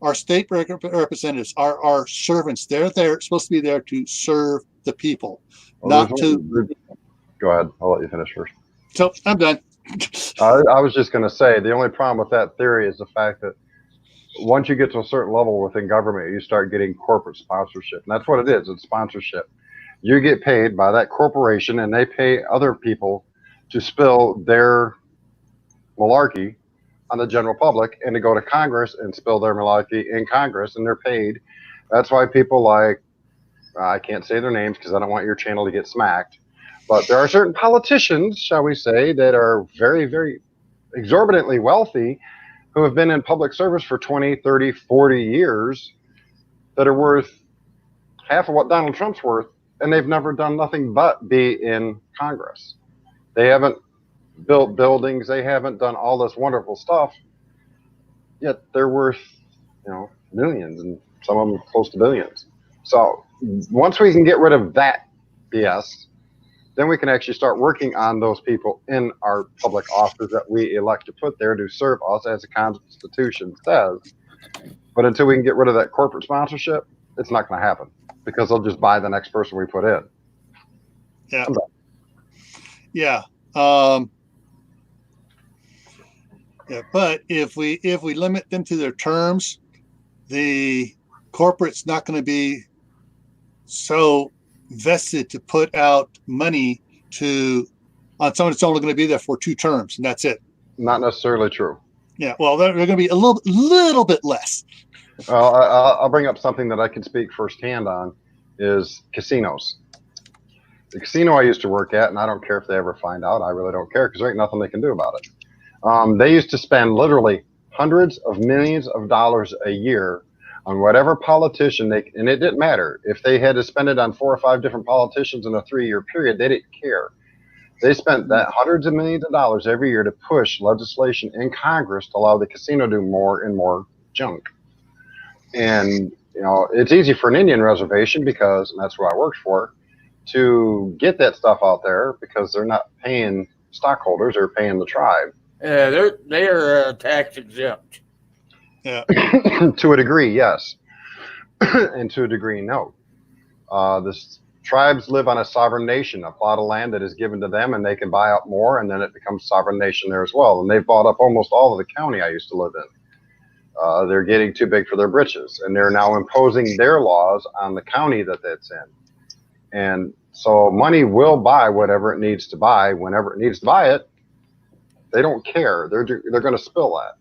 Our state representatives are our servants. They're supposed to be there to serve the people, not to. Go ahead. I'll let you finish first. So I'm done. I was just going to say, the only problem with that theory is the fact that once you get to a certain level within government, you start getting corporate sponsorship. And that's what it is. It's sponsorship. You get paid by that corporation, and they pay other people to spill their malarkey on the general public, and to go to Congress and spill their malarkey in Congress, and they're paid. That's why people like, I can't say their names because I don't want your channel to get smacked, but there are certain politicians, shall we say, that are very, very exorbitantly wealthy, who have been in public service for 20, 30, 40 years, that are worth half of what Donald Trump's worth, and they've never done nothing but be in Congress. They haven't built buildings, they haven't done all this wonderful stuff, yet they're worth, millions, and some of them close to billions. So once we can get rid of that BS, then we can actually start working on those people in our public office that we elect to put there to serve us, as the Constitution says. But until we can get rid of that corporate sponsorship, it's not going to happen, because they'll just buy the next person we put in. Yeah. Yeah. Yeah, but if we limit them to their terms, the corporate's not going to be so vested to put out money on someone that's only going to be there for 2 terms, and that's it. Not necessarily true. Yeah, well, they're going to be a little bit less. Well, I'll bring up something that I can speak firsthand on, is casinos. The casino I used to work at, and I don't care if they ever find out, I really don't care, because there ain't nothing they can do about it. They used to spend literally hundreds of millions of dollars a year on whatever politician and it didn't matter if they had to spend it on 4 or 5 different politicians in a 3-year period. They didn't care. They spent that hundreds of millions of dollars every year to push legislation in Congress to allow the casino to do more and more junk. And it's easy for an Indian reservation, because and that's what I worked for, to get that stuff out there, because they're not paying stockholders, they're paying the tribe. Yeah, they are tax exempt. Yeah. To a degree, yes. And to a degree, no. This tribes live on a sovereign nation, a plot of land that is given to them, and they can buy up more, and then it becomes sovereign nation there as well. And they've bought up almost all of the county I used to live in. They're getting too big for their britches, and they're now imposing their laws on the county that's in. And so money will buy whatever it needs to buy whenever it needs to buy it. They don't care. They're going to spill that.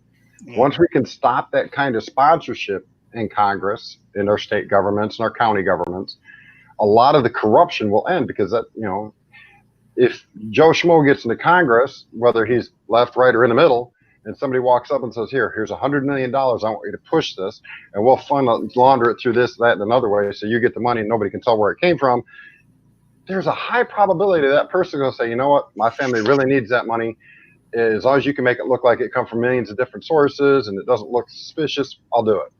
Yeah. Once we can stop that kind of sponsorship in Congress, in our state governments and our county governments, a lot of the corruption will end, because that, if Joe Schmo gets into Congress, whether he's left, right, or in the middle, and somebody walks up and says, here's $100 million, I want you to push this, and we'll launder it through this, that, and another way, so you get the money and nobody can tell where it came from, there's a high probability that person is going to say, you know what, my family really needs that money. As long as you can make it look like it comes from millions of different sources and it doesn't look suspicious, I'll do it.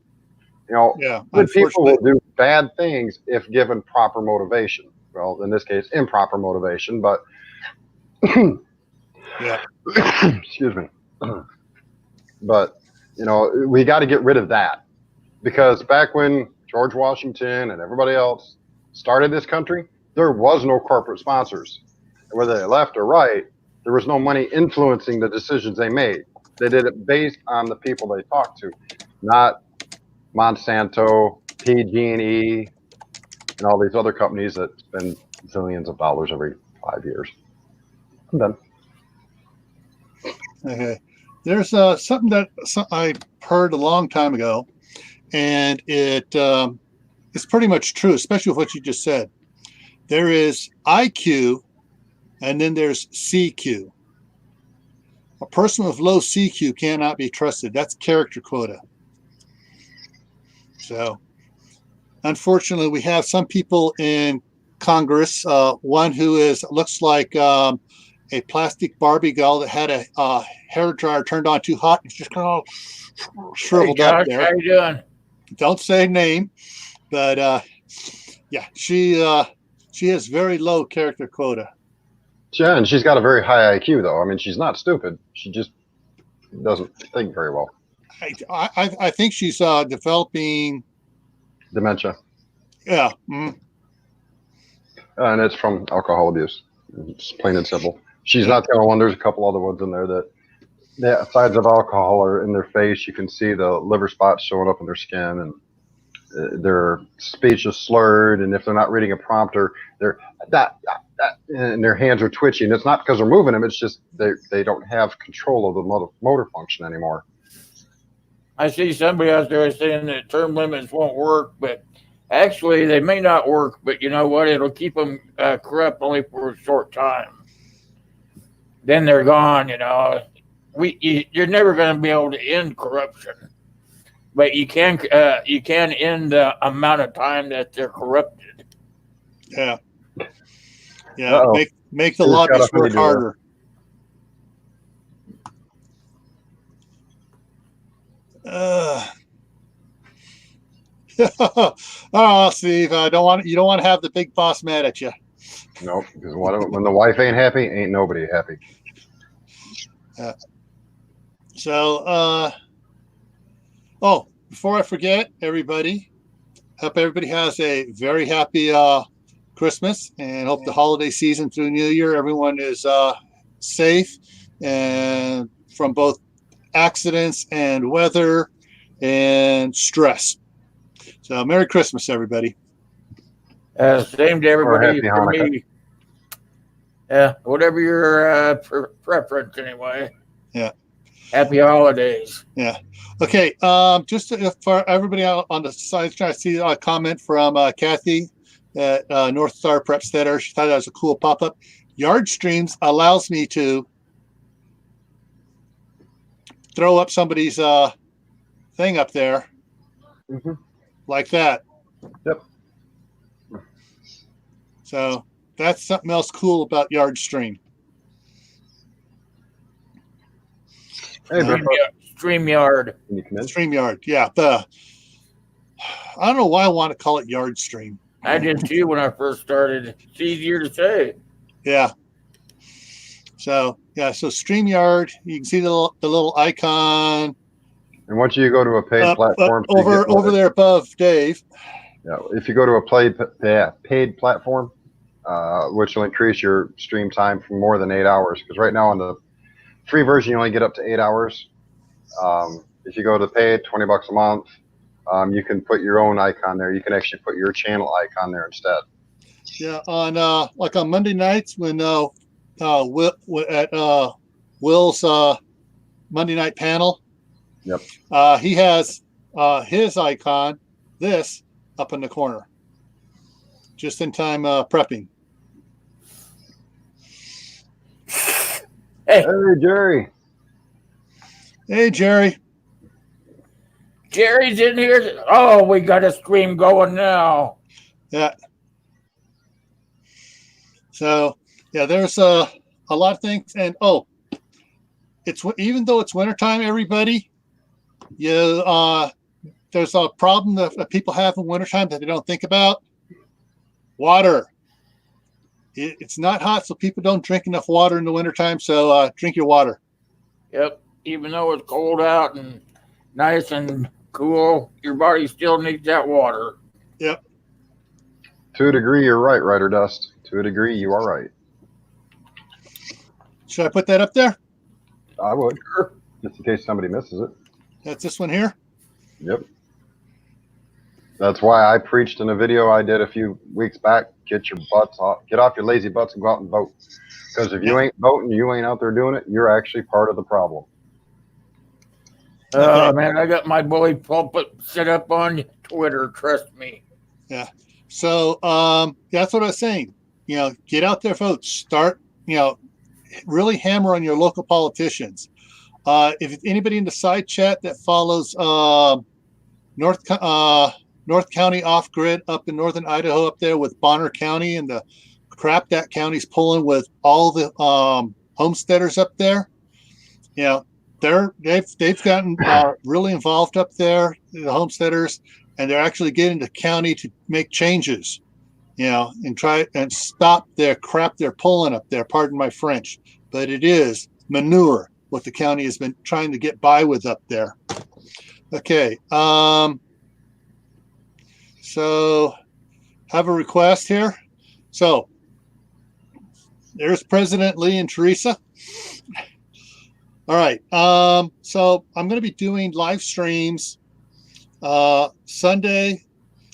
Good people will do bad things if given proper motivation. Well, in this case, improper motivation, but yeah. Excuse me. But, we got to get rid of that, because back when George Washington and everybody else started this country, there was no corporate sponsors. Whether they left or right, there was no money influencing the decisions they made. They did it based on the people they talked to, not Monsanto, PG&E, and all these other companies that spend zillions of dollars every 5 years. I'm done. Okay. There's something that I heard a long time ago, and it's pretty much true, especially with what you just said. There is IQ, and then there's CQ. A person with low CQ cannot be trusted. That's character quota. So, unfortunately, we have some people in Congress. One who looks like a plastic Barbie doll that had a hair dryer turned on too hot. It's just kind of shriveled up there. How you doing? Don't say name, but yeah, she has very low character quota. Yeah, and she's got a very high IQ, though. I mean, she's not stupid. She just doesn't think very well. I think she's developing dementia. Yeah. Mm. And it's from alcohol abuse. It's plain and simple. She's not the only one. There's a couple other ones in there that the sides of alcohol are in their face. You can see the liver spots showing up in their skin, and their speech is slurred. And if they're not reading a prompter, they're and their hands are twitching. It's not because they're moving them. It's just they don't have control of the motor function anymore. I see somebody out there saying that term limits won't work, but actually they may not work. But you know what? It'll keep them corrupt only for a short time. Then they're gone. You're never going to be able to end corruption, but you can end the amount of time that they're corrupted. Yeah. Yeah. Make the lobbyists work harder. Oh, Steve, you don't want to have the big boss mad at you. No, because when the wife ain't happy, ain't nobody happy. So, before I forget, everybody, hope everybody has a very happy Christmas, and hope the holiday season through New Year, everyone is safe and from both accidents and weather and stress. So, Merry Christmas, everybody. Same to everybody for me. Whatever your preference, anyway. Yeah. Happy holidays. Yeah. Okay. Just for everybody out on the side, I see a comment from Kathy at North Star Prep Center. She thought that was a cool pop-up. Yard Streams allows me to throw up somebody's thing up there. Mm-hmm. like that. Yep. So that's something else cool about YardStream. Hey, StreamYard. can you come in? StreamYard, yeah. I don't know why I want to call it YardStream. I did too when I first started. It's easier to say. Yeah. So StreamYard, you can see the little icon. And once you go to a paid platform, so over there above Dave. Yeah, if you go to a paid platform, which will increase your stream time for more than 8 hours, because right now on the free version you only get up to 8 hours. If you go to paid, $20 a month, you can put your own icon there. You can actually put your channel icon there instead. Yeah, on like on Monday nights when Will's Monday night panel. Yep. He has his icon, this, up in the corner, just in time prepping. Hey, Jerry. Hey, Jerry. Jerry's in here. Oh, we got a stream going now. Yeah. So yeah, there's a lot of things, and it's even though it's wintertime, everybody, there's a problem that people have in wintertime that they don't think about. Water. It's not hot, so people don't drink enough water in the wintertime, so drink your water. Yep. Even though it's cold out and nice and cool, your body still needs that water. Yep. To a degree, you're right, Ryder Dust. To a degree, you are right. Should I put that up there? I would. Sure. Just in case somebody misses it. That's this one here? Yep. That's why I preached in a video I did a few weeks back, get your butts off, get off your lazy butts and go out and vote. Because if you ain't voting, you ain't out there doing it, you're actually part of the problem. Oh, man, I got my bully pulpit set up on Twitter, trust me. Yeah. So that's what I was saying. Get out there, vote. Start, really hammer on your local politicians. If anybody in the side chat that follows North County Off Grid up in northern Idaho up there with Bonner County and the crap that county's pulling with all the homesteaders up there, they've gotten really involved up there, the homesteaders, and they're actually getting the county to make changes, and try and stop their crap they're pulling up there. Pardon my French, but it is manure what the county has been trying to get by with up there. Okay. So have a request here. So there's President Lee and Teresa. All right. So I'm going to be doing live streams Sunday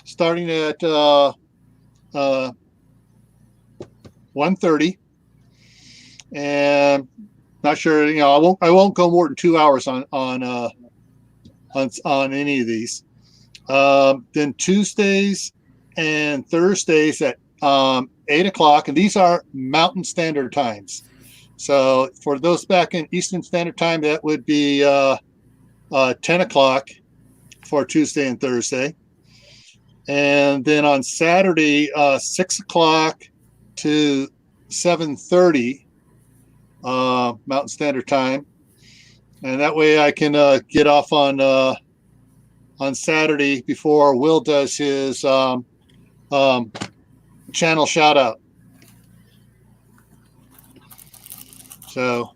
starting at 1:30, and not sure, I won't go more than 2 hours on any of these. Then Tuesdays and Thursdays at 8 o'clock, and these are Mountain Standard Times. So for those back in Eastern Standard Time, that would be 10 o'clock for Tuesday and Thursday. And then on Saturday, 6 o'clock to 7:30 Mountain Standard Time. And that way I can get off on Saturday before Will does his channel shout out. So,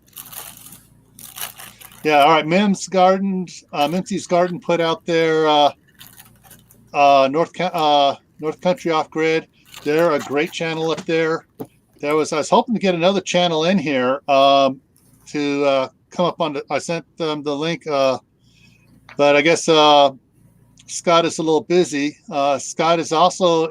yeah, all right. Mimsy's Garden put out their North Country Off Grid. They're a great channel up there. I was hoping to get another channel in here to come up on. I sent them the link, but I guess Scott is a little busy. Scott is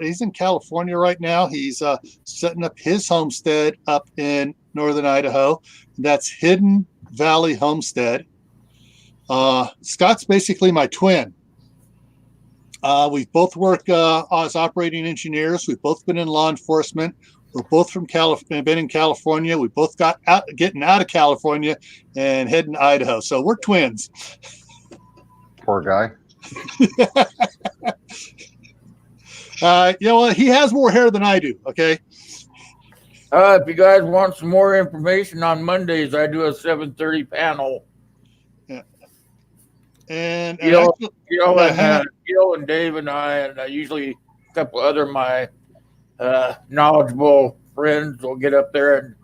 he's in California right now. He's setting up his homestead up in northern Idaho. That's Hidden Valley Homestead. Scott's basically my twin. We've both worked as operating engineers. We've both been in law enforcement. We're both from been in California. We both got getting out of California and heading to Idaho. So we're twins. Poor guy. Well, he has more hair than I do. Okay. If you guys want some more information on Mondays, I do a 7:30 panel. Yeah. And Gil hang on. Gil and Dave and I, and usually a couple other of my knowledgeable friends will get up there, and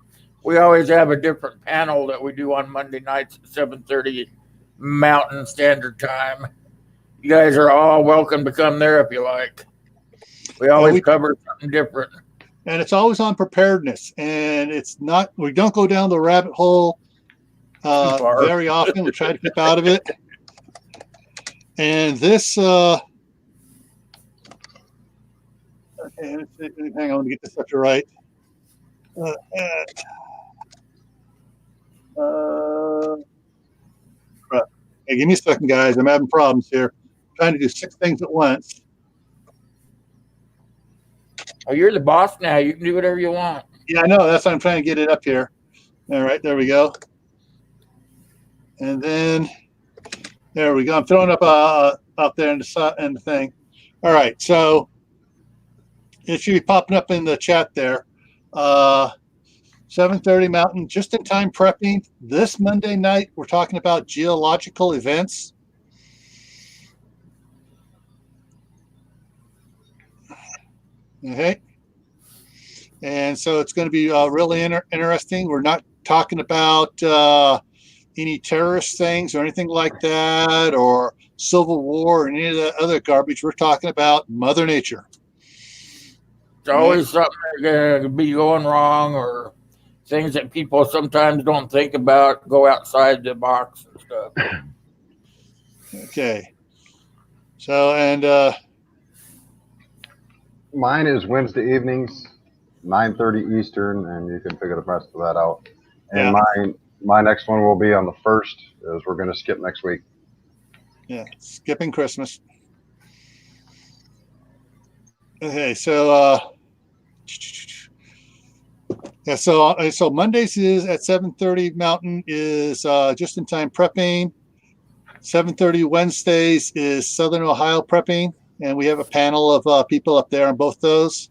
we always have a different panel that we do on Monday nights at 7:30 Mountain Standard Time. You guys are all welcome to come there if you like. We always cover something different. And it's always on preparedness. And it's not, we don't go down the rabbit hole very often. We try to keep out of it. And this, okay, hang on, let me get this up to right. Hey, give me a second, guys. I'm having problems here. I'm trying to do 6 things at once. Oh, you're the boss now. You can do whatever you want. Yeah, I know. That's why I'm trying to get it up here. All right, there we go. And then there we go. I'm throwing up there in the thing. All right, so it should be popping up in the chat there. 7:30 Mountain, just in time prepping. This Monday night, we're talking about geological events. Okay. And so it's going to be really interesting. We're not talking about any terrorist things or anything like that, or Civil War or any of the other garbage. We're talking about Mother Nature. It's always something going to be going wrong, or things that people sometimes don't think about, go outside the box and stuff. Okay. So, and mine is Wednesday evenings, 9:30 Eastern, and you can figure the rest of that out. And my next one will be on the 1st, as we're going to skip next week. Yeah, skipping Christmas. Okay, so so Mondays is at 7:30 Mountain is just in time prepping. 7:30 Wednesdays is Southern Ohio prepping, and we have a panel of people up there on both those.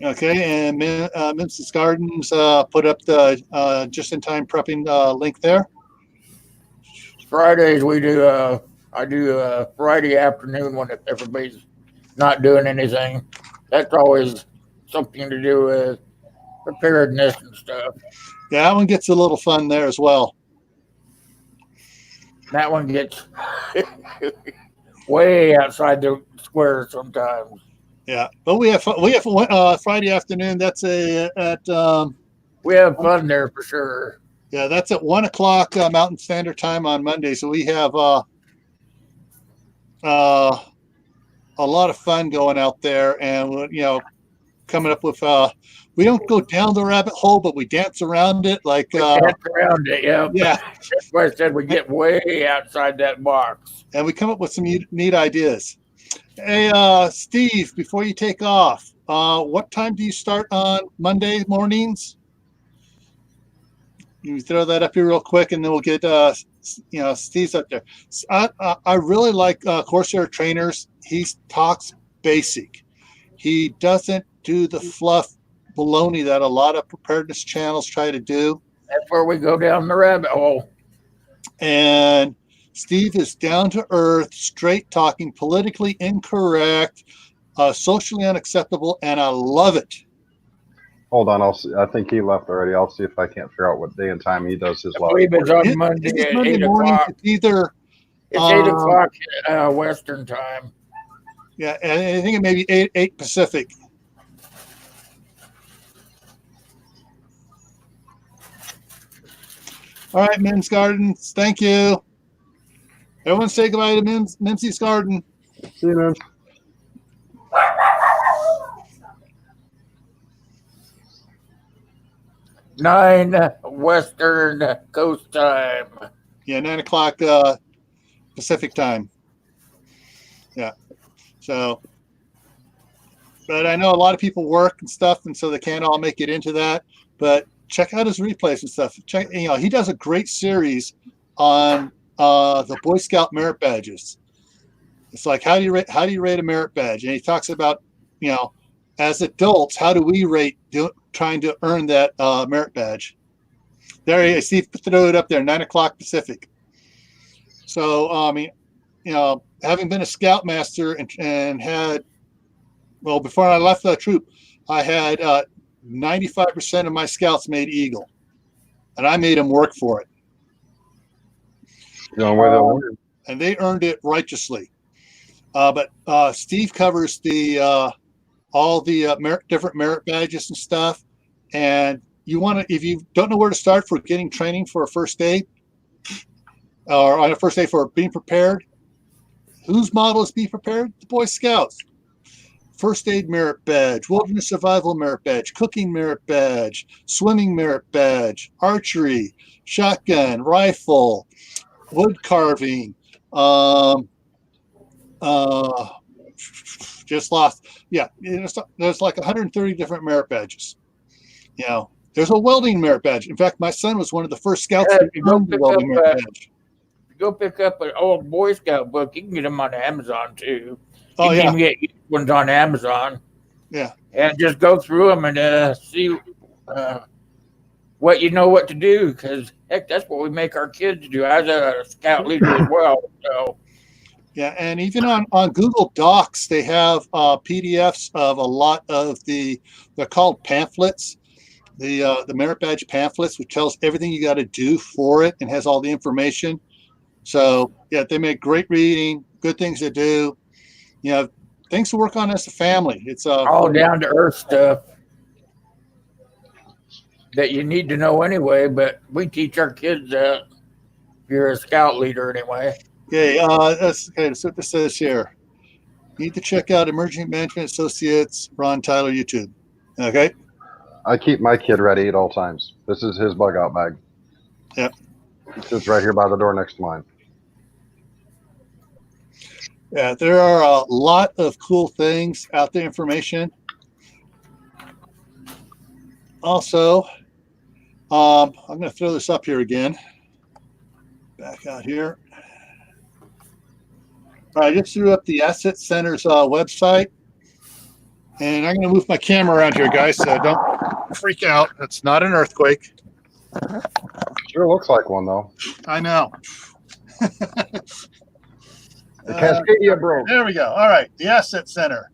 Okay, and Mince's Gardens put up the just in time prepping link there. Fridays we do. I do Friday afternoon when everybody's not doing anything. That's always something to do with preparedness and stuff. Yeah, that one gets a little fun there as well. That one gets way outside the square sometimes. Yeah, but we have Friday afternoon. That's we have fun there for sure. Yeah, that's at 1 o'clock Mountain Standard Time on Monday. So we have a lot of fun going out there, and coming up with we don't go down the rabbit hole, but we dance around it. Like dance around it, yeah. That's why I said we get way outside that box, and we come up with some neat ideas. Hey, Steve, before you take off, what time do you start on Monday mornings? You throw that up here real quick, and then we'll get Steve's up there. I really like Corsair Trainers. He talks basic. He doesn't do the fluff baloney that a lot of preparedness channels try to do. That's where we go down the rabbit hole. And Steve is down to earth, straight talking, politically incorrect, socially unacceptable, and I love it. Hold on, I'll see. I think he left already. I'll see if I can't figure out what day and time he does his live. I believe it's on Monday at 8 o'clock. It's either it's 8 o'clock Western time. Yeah, and I think it may be 8 Pacific. All right, Men's Gardens. Thank you. Everyone say goodbye to Mincy's Garden. See you, man. Nine Western Coast time. Yeah, 9 o'clock Pacific time. Yeah. So, but I know a lot of people work and stuff, and so they can't all make it into that. But check out his replays and stuff. He does a great series on the Boy Scout merit badges. It's like, how do you rate a merit badge? And he talks about, as adults, how do we rate trying to earn that merit badge? There he is. Steve threw it up there, 9:00 Pacific. So, having been a scoutmaster and had, before I left the troop, I had 95% of my scouts made Eagle, and I made them work for it. And they earned it righteously. But Steve covers all the different merit badges and stuff. And if you don't know where to start for getting training for a first aid, or on a first aid for being prepared, whose model is Be Prepared? The Boy Scouts. First aid merit badge, wilderness survival merit badge, cooking merit badge, swimming merit badge, archery, shotgun, rifle, wood carving, just lost. Yeah, there's like 130 different merit badges. There's a welding merit badge. In fact, my son was one of the first scouts to earn the welding merit badge. Go pick up an old Boy Scout book. You can get them on Amazon too. You can even get used ones on Amazon. Yeah. And just go through them and see what what to do, because heck, that's what we make our kids do. I was a scout leader as well. So. Yeah, and even on Google Docs, they have PDFs of a lot of they're called pamphlets, the merit badge pamphlets, which tells everything you got to do for it and has all the information. So yeah, they make great reading, good things to do. Things to work on as a family. It's all down to earth stuff that you need to know anyway, but we teach our kids that if you're a scout leader anyway. Okay, that's what this says here. You need to check out Emerging Management Associates, Ron Tyler YouTube. Okay. I keep my kid ready at all times. This is his bug out bag. Yep. It sits right here by the door next to mine. Yeah, there are a lot of cool things out there, information. Also, I'm going to throw this up here again. Back out here. All right, I just threw up the Asset Center's website. And I'm going to move my camera around here, guys, so don't freak out. It's not an earthquake. Sure looks like one, though. I know. The Cascadia broke. There we go. All right, the Asset Center.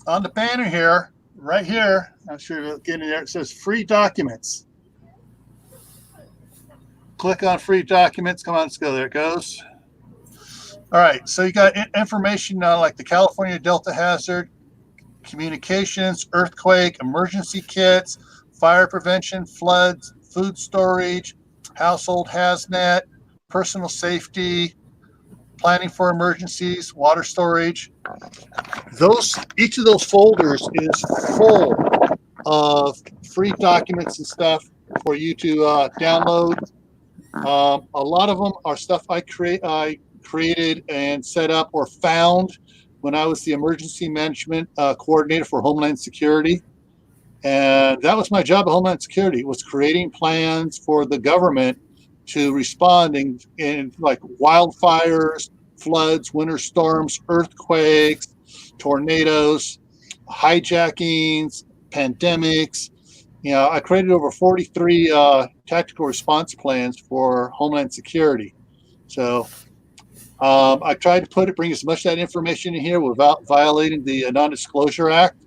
On the banner here, right here, I'm sure you'll get in there, it says free documents. Click on free documents. Come on, let's go. There it goes. All right, so you got information like the California Delta hazard, communications, earthquake, emergency kits, fire prevention, floods, food storage, household hazmat, personal safety, planning for emergencies, water storage. Each of those folders is full of free documents and stuff for you to download. A lot of them are stuff I created and set up or found when I was the emergency management coordinator for Homeland Security. And that was my job at Homeland Security, was creating plans for the government to respond in like wildfires, floods, winter storms, earthquakes, tornadoes, hijackings, pandemics. I created over 43 tactical response plans for Homeland Security. So I tried to bring as much of that information in here without violating the Non-Disclosure Act,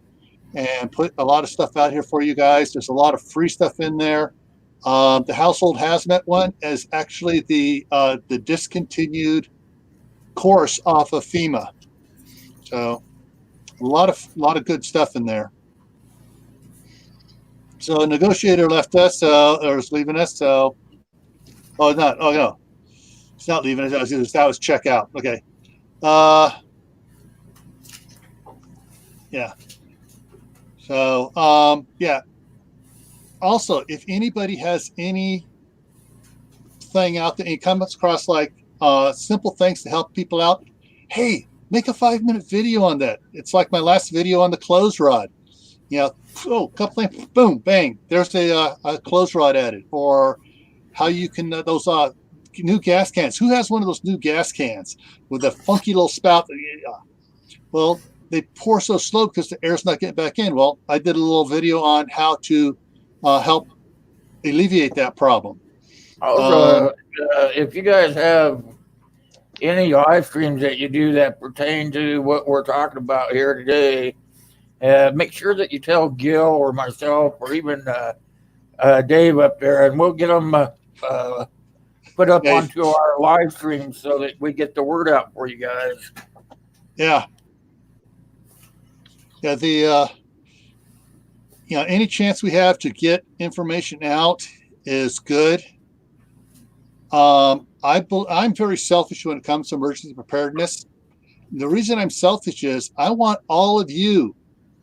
and put a lot of stuff out here for you guys. There's a lot of free stuff in there. The household hazmat one is actually the discontinued course off of FEMA. So a lot of good stuff in there. So a negotiator left us, or is leaving us. So, no, it's not leaving us. That was check out. Okay. Yeah. So, yeah. Also, if anybody has anything out there, and comes across like simple things to help people out, hey, make a 5-minute video on that. It's like my last video on the clothes rod. Couple things, boom, bang. There's a clothes rod added, or how you can new gas cans. Who has one of those new gas cans with a funky little spout? Well, they pour so slow because the air's not getting back in. Well, I did a little video on how to help alleviate that problem. Also, if you guys have any live streams that you do that pertain to what we're talking about here today, make sure that you tell Gil or myself or even Dave up there, and we'll get them put up onto our live stream so that we get the word out for you guys. Yeah. Yeah. Any chance we have to get information out is good. I'm very selfish when it comes to emergency preparedness. The reason I'm selfish is I want all of you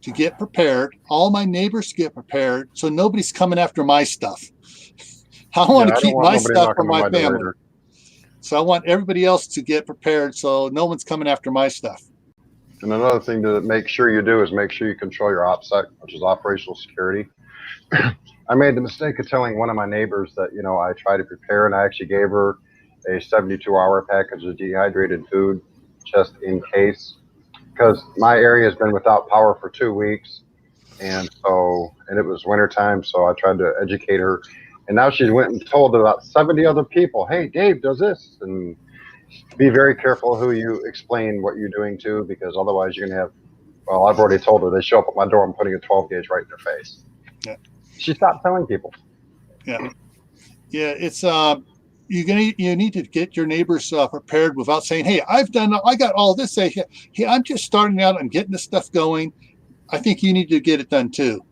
to get prepared, all my neighbors to get prepared, so nobody's coming after my stuff. I want to keep my stuff for my family. So I want everybody else to get prepared so no one's coming after my stuff. And another thing to make sure you do is make sure you control your OPSEC, which is operational security. I made the mistake of telling one of my neighbors that, I try to prepare, and I actually gave her a 72-hour package of dehydrated food just in case, because my area has been without power for 2 weeks. And it was wintertime, so I tried to educate her. And now she's went and told about 70 other people, hey, Dave does this. And be very careful who you explain what you're doing to, because otherwise you're going to have, well, I've already told her they show up at my door, I'm putting a 12 gauge right in their face. Yeah. She stopped telling people. Yeah. Yeah. It's, you need to get your neighbors prepared without saying, hey, I got all this. Hey, I'm just starting out. I'm getting this stuff going. I think you need to get it done too.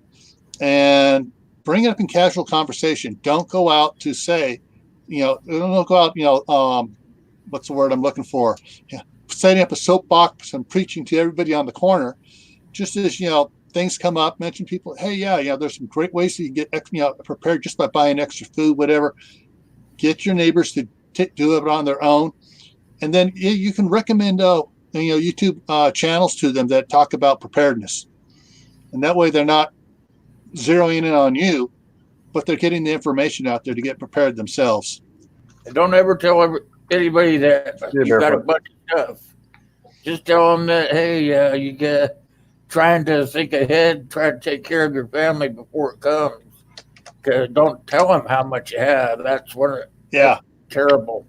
And bring it up in casual conversation. Don't go out to say, don't go out, what's the word I'm looking for? Yeah. Setting up a soapbox and preaching to everybody on the corner. Just as, things come up, mention people, hey, there's some great ways you can get prepared just by buying extra food, whatever. Get your neighbors to do it on their own. And then you can recommend, YouTube channels to them that talk about preparedness. And that way they're not zeroing in on you, but they're getting the information out there to get prepared themselves. And don't ever tell anybody that you've got a bunch of stuff. Just tell them that, hey, you get trying to think ahead, try to take care of your family before it comes. Because don't tell them how much you have. That's terrible.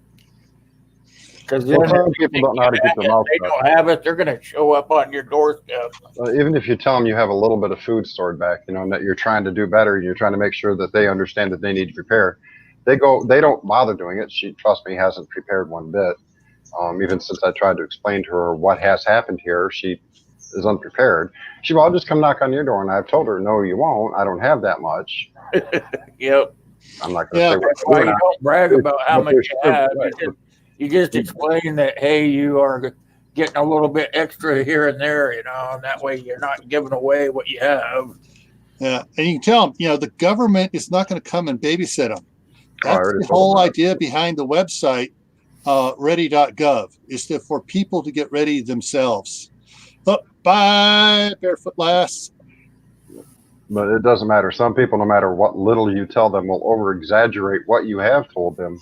Because then people don't know how to keep their mouth shut. They don't have it, they're going to show up on your doorstep. Even if you tell them you have a little bit of food stored back, and that you're trying to do better, you're trying to make sure that they understand that they need to prepare. They don't bother doing it. She, trust me, hasn't prepared one bit. Even since I tried to explain to her what has happened here, she is unprepared. She will, I'll just come knock on your door, and I've told her, no, you won't. I don't have that much. Yep. I'm not going to say that's why you don't brag about how much you have. You just explain that, hey, you are getting a little bit extra here and there, and that way you're not giving away what you have. Yeah, and you can tell them, the government is not going to come and babysit them. That's the whole idea behind the website, ready.gov, is for people to get ready themselves. But bye, Barefoot Lass. But it doesn't matter. Some people, no matter what little you tell them, will over-exaggerate what you have told them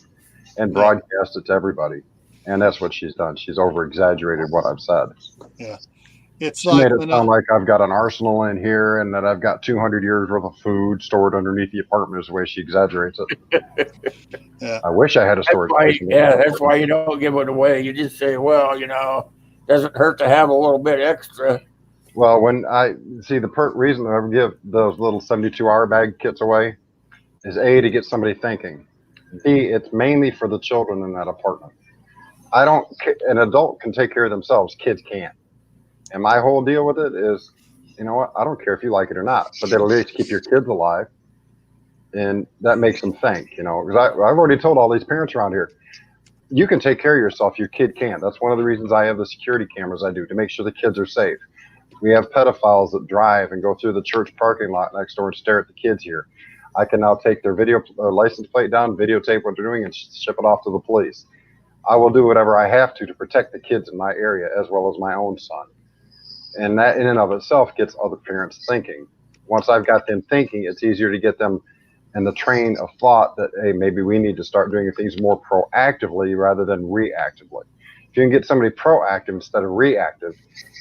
and broadcast it to everybody. And that's what she's done. She's over-exaggerated what I've said. Yeah. It's she made it sound like I've got an arsenal in here and that I've got 200 years worth of food stored underneath the apartment is the way she exaggerates it. Yeah. I wish I had a storage station. Yeah, that's why you don't give it away. You just say, well, doesn't hurt to have a little bit extra. Well, when I see the reason I give those little 72-hour bag kits away is A, to get somebody thinking. B, it's mainly for the children in that apartment. An adult can take care of themselves. Kids can't. And my whole deal with it is, you know what? I don't care if you like it or not, but that'll at least keep your kids alive. And that makes them think, because I've already told all these parents around here, you can take care of yourself. Your kid can't. That's one of the reasons I have the security cameras I do, to make sure the kids are safe. We have pedophiles that drive and go through the church parking lot next door and stare at the kids here. I can now take their license plate down, videotape what they're doing, and ship it off to the police. I will do whatever I have to protect the kids in my area as well as my own son. And that in and of itself gets other parents thinking. Once I've got them thinking, it's easier to get them and the train of thought that, hey, maybe we need to start doing things more proactively rather than reactively. If you can get somebody proactive instead of reactive,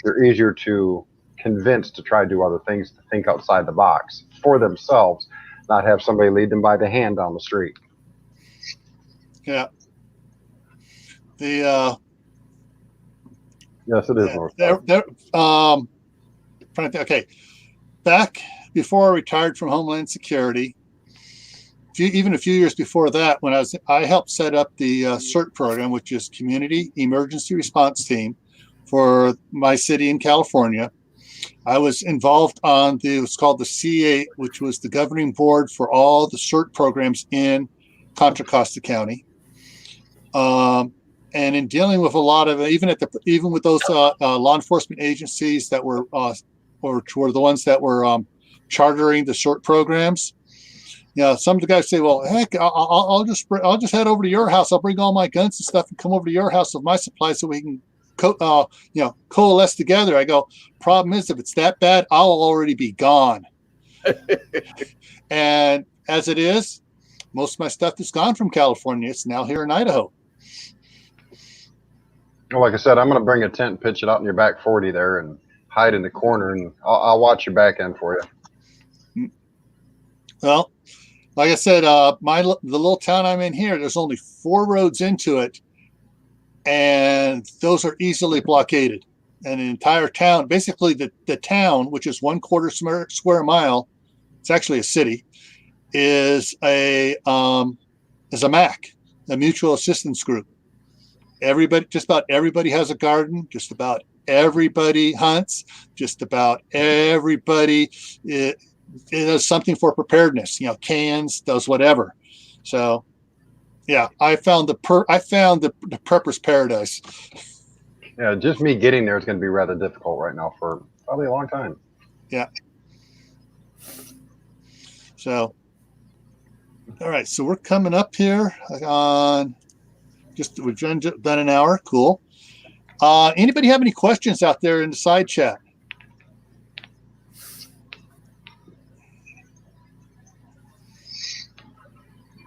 they're easier to convince to try to do other things, to think outside the box for themselves, not have somebody lead them by the hand down the street. Yeah. Yes, it is. Trying to think, okay. Back before I retired from Homeland Security, even a few years before that, when I helped set up the CERT program, which is Community Emergency Response Team for my city in California. I was involved on what's called the C8, which was the governing board for all the CERT programs in Contra Costa County. And in dealing with a lot of, even with those law enforcement agencies that were, or were the ones that were chartering the CERT programs, some of the guys say, "Well, heck, I'll just head over to your house. I'll bring all my guns and stuff and come over to your house with my supplies so we can, coalesce together." I go, problem is, if it's that bad, I'll already be gone. And as it is, most of my stuff is gone from California. It's now here in Idaho. Well, like I said, I'm going to bring a tent and pitch it out in your back 40 there and hide in the corner, and I'll watch your back end for you. Well, like I said, the little town I'm in here, there's only 4 roads into it, and those are easily blockaded. And the entire town, basically the town, which is 1/4 square mile, it's actually a city, is a MAC, a mutual assistance group. Just about everybody has a garden. Just about everybody hunts. Just about everybody does something for preparedness. Cans, does whatever. So, yeah, I found the prepper's paradise. Yeah, just me getting there is going to be rather difficult right now for probably a long time. Yeah. So, all right. So we're coming up here on. We've done an hour. Cool. Anybody have any questions out there in the side chat?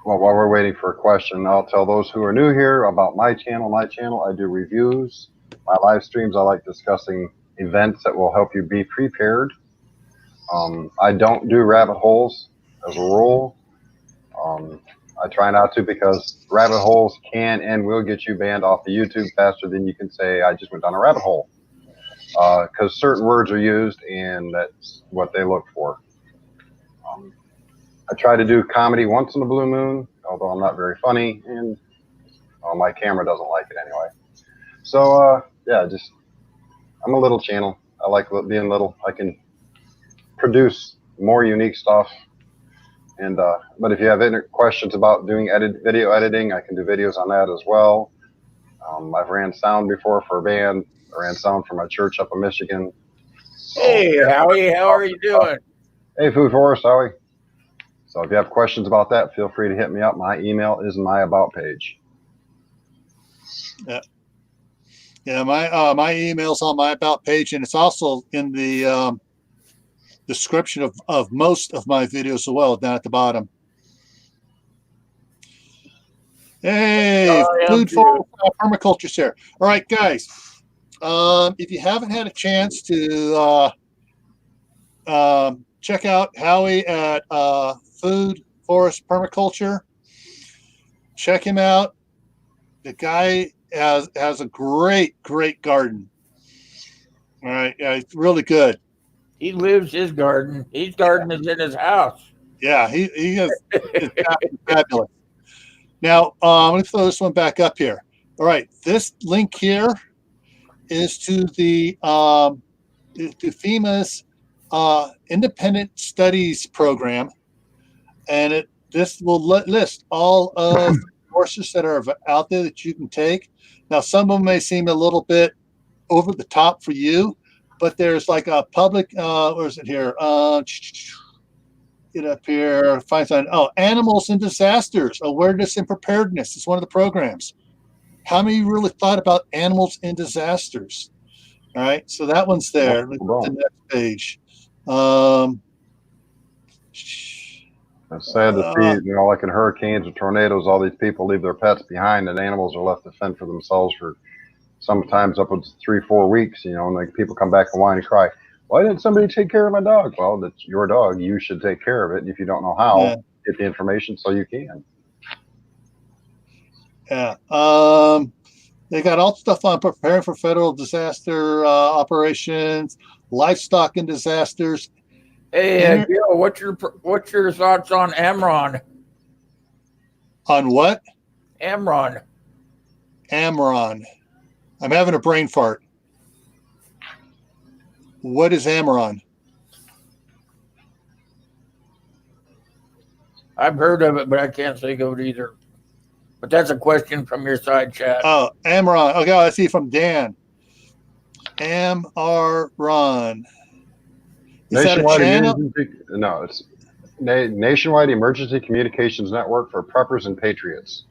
Well, while we're waiting for a question, I'll tell those who are new here about my channel. My channel, I do reviews. My live streams, I like discussing events that will help you be prepared. I don't do rabbit holes as a rule. I try not to, because rabbit holes can and will get you banned off of YouTube faster than you can say, I just went down a rabbit hole. Because certain words are used, and that's what they look for. I try to do comedy once in a blue moon, although I'm not very funny, and my camera doesn't like it anyway. So, yeah, I'm a little channel. I like being little. I can produce more unique stuff. And but if you have any questions about doing video editing, I can do videos on that as well. I've ran sound before for a band. I ran sound for my church up in Michigan. So, hey, Howie, how are you doing? Hey, Food Forest, Howie. So if you have questions about that, feel free to hit me up. My email is in my About page. Yeah. My email's on my About page, and it's also in the description of most of my videos as well, down at the bottom. Hey, Food for Permaculture here. All right, guys. If you haven't had a chance to check out Howie at Food Forest Permaculture, check him out. The guy has a great garden. All right, yeah, it's really good. He lives his garden. His garden is in his house. Yeah, he is fabulous. Now, let me throw this one back up here. All right, this link here is to the to FEMA's independent studies program, and this will list all of the courses that are out there that you can take. Now, some of them may seem a little bit over the top for you, but there's like a public, where is it here? Get up here, find something. Oh, Animals in Disasters, Awareness and Preparedness is one of the programs. How many of you really thought about animals in disasters? All right, so that one's there. Look at the next page. It's sad to see, like in hurricanes and tornadoes, all these people leave their pets behind, and animals are left to fend for themselves for sometimes upwards of 3-4 weeks. And like people come back and whine and cry. Why didn't somebody take care of my dog? Well, that's your dog. You should take care of it. And if you don't know how, get the information so you can. Yeah. They got all stuff on preparing for federal disaster operations, livestock and disasters. Hey, Gil, what's your thoughts on Amron? On what? Amron. I'm having a brain fart. What is Amron? I've heard of it, but I can't think of it either. But that's a question from your side chat. Oh, Amron. Okay, I see from Dan. Amron. Is that a channel? No, it's Nationwide Emergency Communications Network for Preppers and Patriots.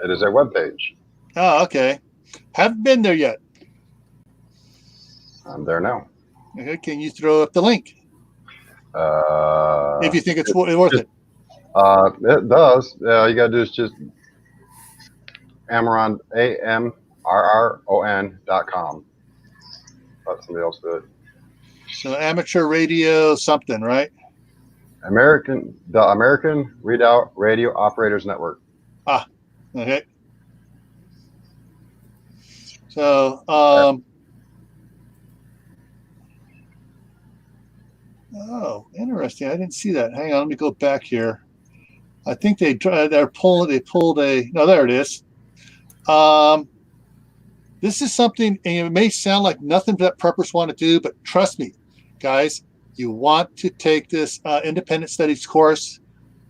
It is a webpage. Oh, okay. Haven't been there yet. I'm there now. Okay, can you throw up the link? If you think it's worth it. It does. You got to do is just Amron, AMRRON.com. Let somebody else do it. So amateur radio something, right? The American Readout Radio Operators Network. Ah, okay. So, oh, interesting. I didn't see that. Hang on, let me go back here. I think they pulled a. No, there it is. This is something, and it may sound like nothing that preppers want to do, but trust me, guys, you want to take this independent studies course.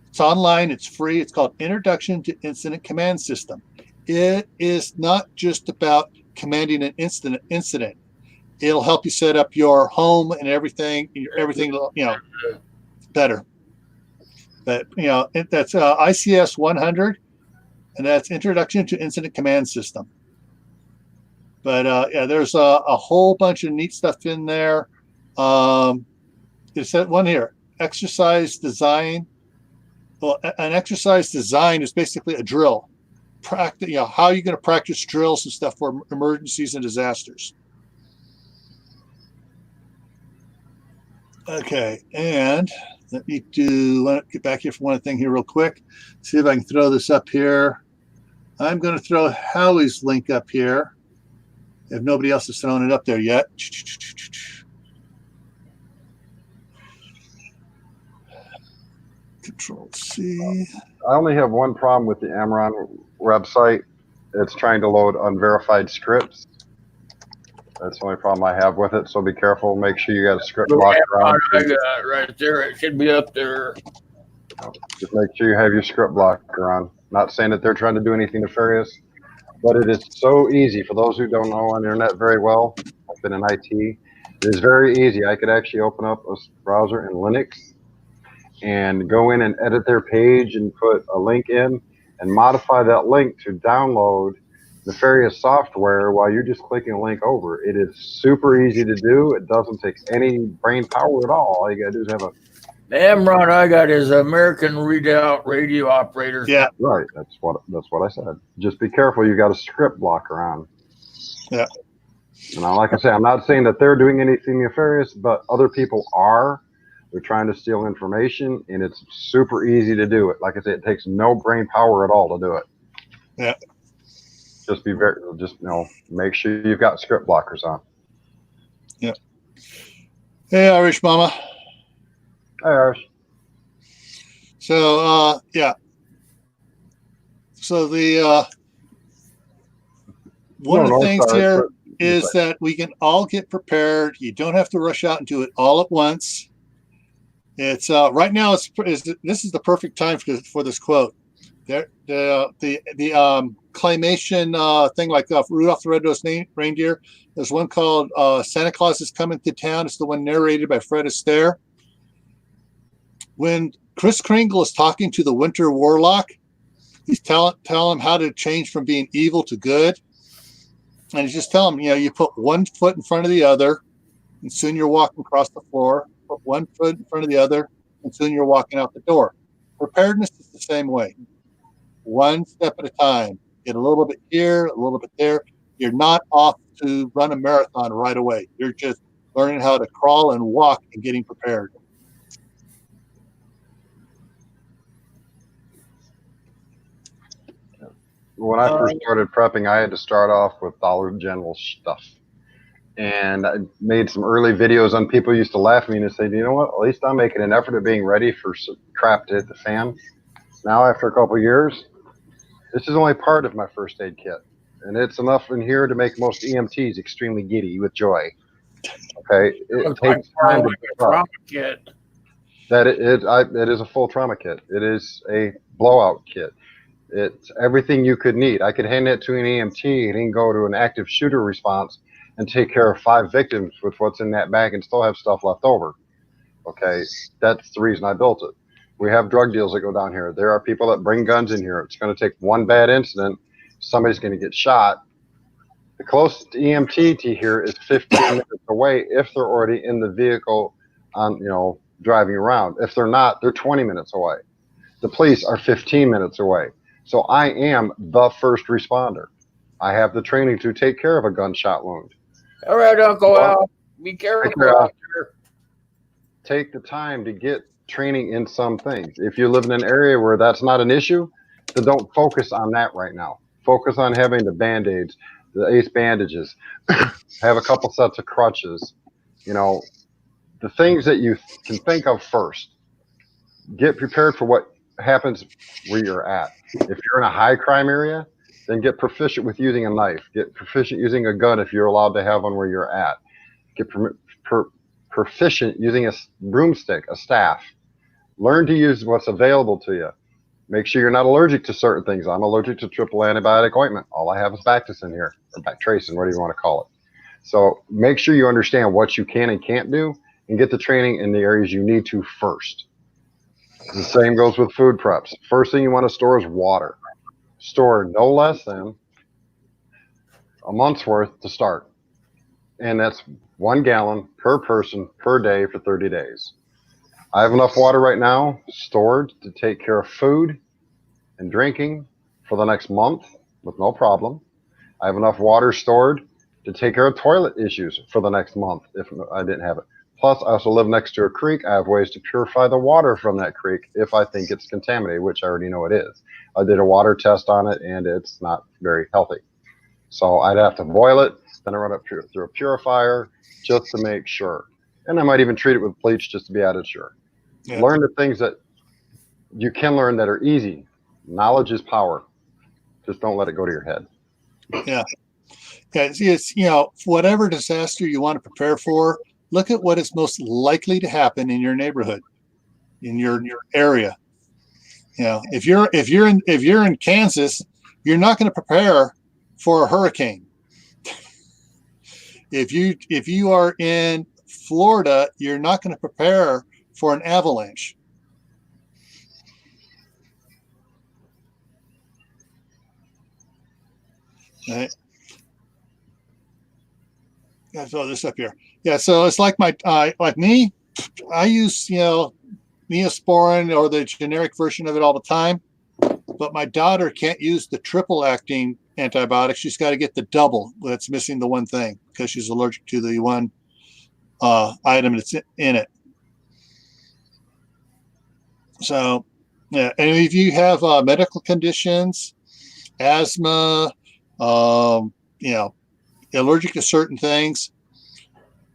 It's online. It's free. It's called Introduction to Incident Command System. It is not just about commanding an incident. It'll help you set up your home and everything better. But that's ICS 100, and that's Introduction to Incident Command System. But there's a whole bunch of neat stuff in there. There's that one here, exercise design. Well, an exercise design is basically a drill. Practice, how are you going to practice drills and stuff for emergencies and disasters? Okay, and let me get back here for one thing here real quick. See if I can throw this up here. I'm going to throw Howie's link up here, if nobody else has thrown it up there yet. Control C. I only have one problem with the Amron website. It's trying to load unverified scripts. That's the only problem I have with it. So be careful. Make sure you got a script blocker on. Right there. It should be up there. Just make sure you have your script blocker on. Not saying that they're trying to do anything nefarious, but it is so easy for those who don't know on internet very well. I've been in IT. It is very easy. I could actually open up a browser in Linux and go in and edit their page and put a link in and modify that link to download nefarious software while you're just clicking a link over. It is super easy to do. It doesn't take any brain power at all. All you got to do is have a... The Amron I got is American Readout Radio Operators. Yeah. Right. That's what I said. Just be careful. You got a script blocker on. Yeah. And like I say, I'm not saying that they're doing anything nefarious, but other people are. They're trying to steal information, and it's super easy to do it. Like I said, it takes no brain power at all to do it. Yeah. Just make sure you've got script blockers on. Yeah. Hey, Irish Mama. Hi, Irish. So, So the one of the things here is that we can all get prepared. You don't have to rush out and do it all at once. It's right now. This is the perfect time for this quote. The claymation thing, like Rudolph the Red-Nosed Reindeer. There's one called Santa Claus is Coming to Town. It's the one narrated by Fred Astaire. When Kris Kringle is talking to the Winter Warlock, he's telling him how to change from being evil to good. And he's just telling him, you put one foot in front of the other, and soon you're walking across the floor. Put one foot in front of the other, and soon you're walking out the door. Preparedness is the same way. One step at a time. Get a little bit here, a little bit there. You're not off to run a marathon right away. You're just learning how to crawl and walk and getting prepared. When I first started prepping, I had to start off with Dollar General stuff. And I made some early videos on people used to laugh at me and say, you know what, at least I'm making an effort of being ready for some crap to hit the fan. Now, after a couple of years, this is only part of my first aid kit. And it's enough in here to make most EMTs extremely giddy with joy. Okay? It takes time to trauma kit. It is a full trauma kit. It is a blowout kit. It's everything you could need. I could hand it to an EMT and he can go to an active shooter response and take care of 5 victims with what's in that bag and still have stuff left over. Okay, that's the reason I built it. We have drug deals that go down here. There are people that bring guns in here. It's going to take one bad incident. Somebody's going to get shot. The closest EMT to here is 15 minutes away if they're already in the vehicle, driving around. If they're not, they're 20 minutes away. The police are 15 minutes away. So I am the first responder. I have the training to take care of a gunshot wound. All right, Uncle Al. Be careful out there. Take the time to get training in some things. If you live in an area where that's not an issue, then don't focus on that right now. Focus on having the Band-Aids, the ACE bandages, have a couple sets of crutches, the things that you can think of first. Get prepared for what happens where you're at. If you're in a high crime area, then get proficient with using a knife. Get proficient using a gun if you're allowed to have one where you're at. Get proficient using a broomstick, a staff. Learn to use what's available to you. Make sure you're not allergic to certain things. I'm allergic to triple antibiotic ointment. All I have is Bactris in here, or Bactracin, whatever you want to call it. So make sure you understand what you can and can't do and get the training in the areas you need to first. The same goes with food preps. First thing you want to store is water. Store no less than a month's worth to start. And that's 1 gallon per person per day for 30 days. I have enough water right now stored to take care of food and drinking for the next month with no problem. I have enough water stored to take care of toilet issues for the next month if I didn't have it. Plus, I also live next to a creek. I have ways to purify the water from that creek if I think it's contaminated, which I already know it is. I did a water test on it, and it's not very healthy. So I'd have to boil it, then I run it through a purifier just to make sure. And I might even treat it with bleach just to be added sure. Yeah. Learn the things that you can learn that are easy. Knowledge is power. Just don't let it go to your head. Yeah. Yeah. It's whatever disaster you want to prepare for, look at what is most likely to happen in your neighborhood, in your area. If you're in Kansas, you're not going to prepare for a hurricane. If you are in Florida, you're not going to prepare for an avalanche. Right. I'll throw this up here. Yeah, so it's like like me. I use Neosporin or the generic version of it all the time, but my daughter can't use the triple acting antibiotic. She's got to get the double. That's missing the one thing because she's allergic to the one item that's in it. So, yeah, and if you have medical conditions, asthma, allergic to certain things,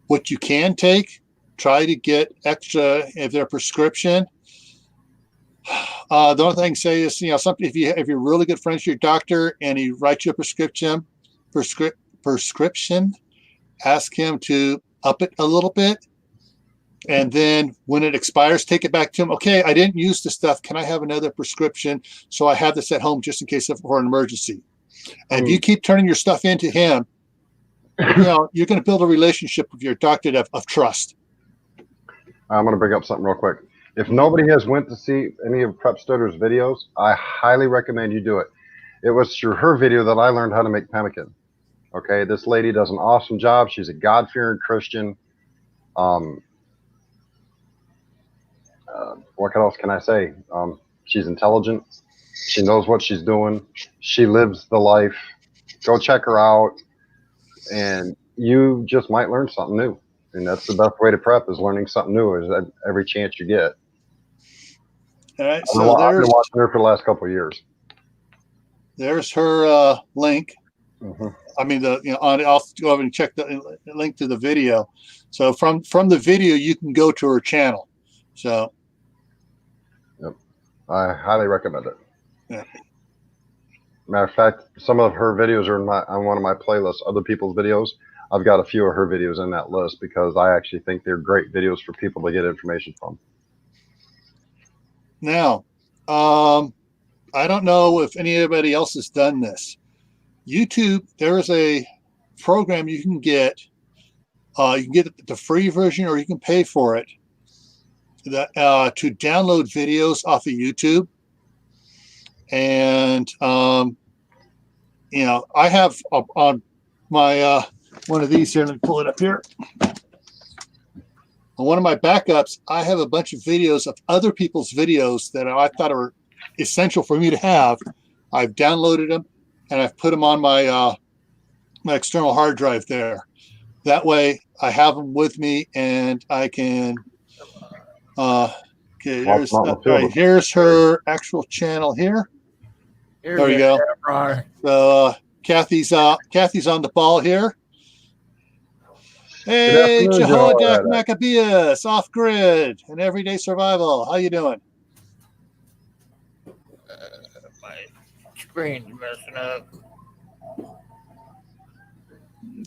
what you can take, try to get extra if they're prescription. The only thing I say is, something if you're really good friends with your doctor and he writes you a prescription, ask him to up it a little bit. And then when it expires, take it back to him. Okay, I didn't use the stuff. Can I have another prescription? So I have this at home just in case for an emergency. And if you keep turning your stuff into him, you're going to build a relationship with your doctor of trust. I'm going to bring up something real quick. If nobody has went to see any of Prep Stutter's videos, I highly recommend you do it. It was through her video that I learned how to make pemmican. Okay, this lady does an awesome job. She's a God-fearing Christian. what else can I say? She's intelligent. She knows what she's doing. She lives the life. Go check her out, and you just might learn something new. And that's the best way to prep, is learning something new, is every chance you get. All right, I've so been watching her for the last couple of years. there's her link. Mm-hmm. I mean, I'll go over and check the link to the video. So from the video, you can go to her channel. So, yep, I highly recommend it. Yeah. Matter of fact, some of her videos are on one of my playlists. Other people's videos, I've got a few of her videos in that list because I actually think they're great videos for people to get information from. Now, I don't know if anybody else has done this. YouTube, there is a program you can get. You can get the free version, or you can pay for it. That to download videos off of YouTube, and I have on my one of these here. Let me pull it up here. On one of my backups, I have a bunch of videos of other people's videos that I thought are essential for me to have. I've downloaded them and I've put them on my my external hard drive there. That way, I have them with me and I can. Okay, here's her actual channel here. There we go. So Kathy's on the ball here. Hey, Jehoiadak Maccabeus, off grid and everyday survival. How you doing? My screen's messing up.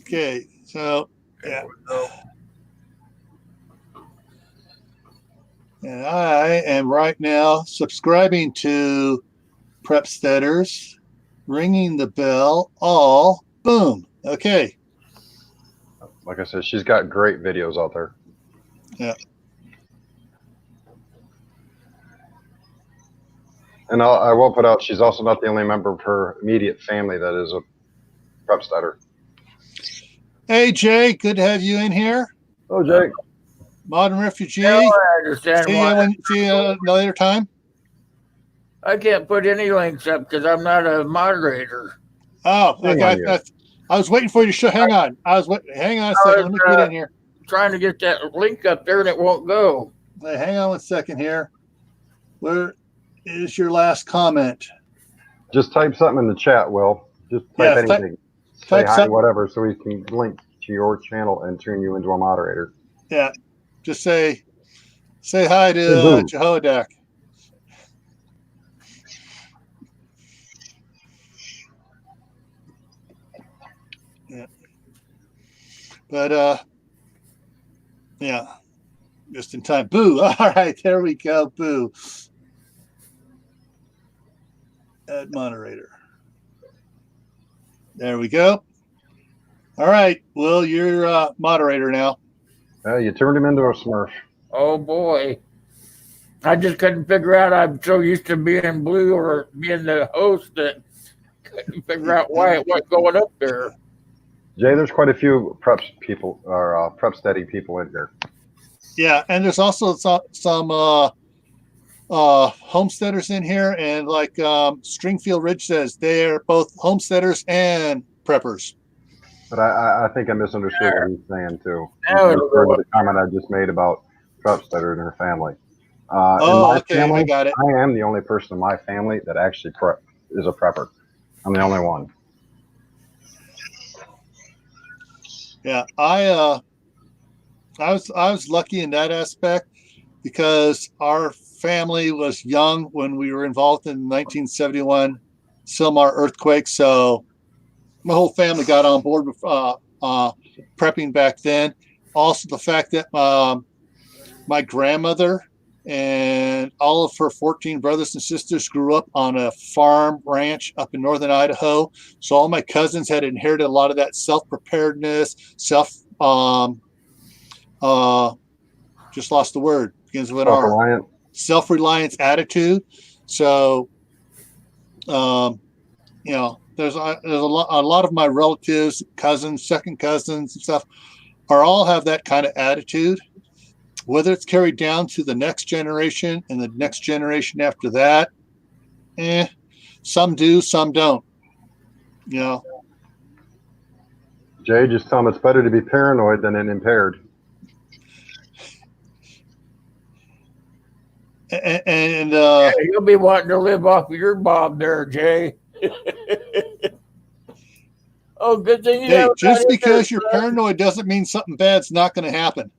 Okay, so yeah. And I am right now subscribing to Prepsteaders, ringing the bell, all boom. Okay. Like I said, she's got great videos out there. Yeah. And I will put out, she's also not the only member of her immediate family that is a Prepsteader. Hey, Jay, good to have you in here. Oh, Jake. Modern refugee. Now I understand See you later time. I can't put any links up because I'm not a moderator. Oh, I was waiting for you to show. Hang on. Hang on a second. Let me get in here. Trying to get that link up there and it won't go. Hey, hang on 1 second here. Where is your last comment? Just type something in the chat, Will. Just type anything. Say hi, whatever, so we can link to your channel and turn you into a moderator. Yeah. Just say hi to Jehoiadak. Yeah. But yeah, just in time. Boo. All right, there we go. Boo. Add moderator. There we go. All right. Well, you're moderator now. You turned him into a Smurf. Oh boy. I just couldn't figure out. I'm so used to being blue or being the host that couldn't figure out why it wasn't going up there. Jay, there's quite a few people or Prepsteady people in here. Yeah, and there's also some homesteaders in here, and like Stringfield Ridge says, they are both homesteaders and preppers. But I think I misunderstood what he's saying too. The comment I just made about Prepsteader and her family. In my family, I got it. I am the only person in my family that actually is a prepper. I'm the only one. Yeah, I was lucky in that aspect because our family was young when we were involved in the 1971 Sylmar earthquake. So my whole family got on board with prepping back then. Also, the fact that my grandmother and all of her 14 brothers and sisters grew up on a farm ranch up in northern Idaho. So all my cousins had inherited a lot of that self-preparedness, just lost the word. Begins with our self-reliance attitude. So, there's a lot of my relatives, cousins, second cousins and stuff all have that kind of attitude. Whether it's carried down to the next generation and the next generation after that, some do, some don't. You know. Jay, just tell them it's better to be paranoid than impaired. And you'll be wanting to live off of your bob there, Jay. Oh, good thing you hey, know. just because you're paranoid doesn't mean something bad's not going to happen.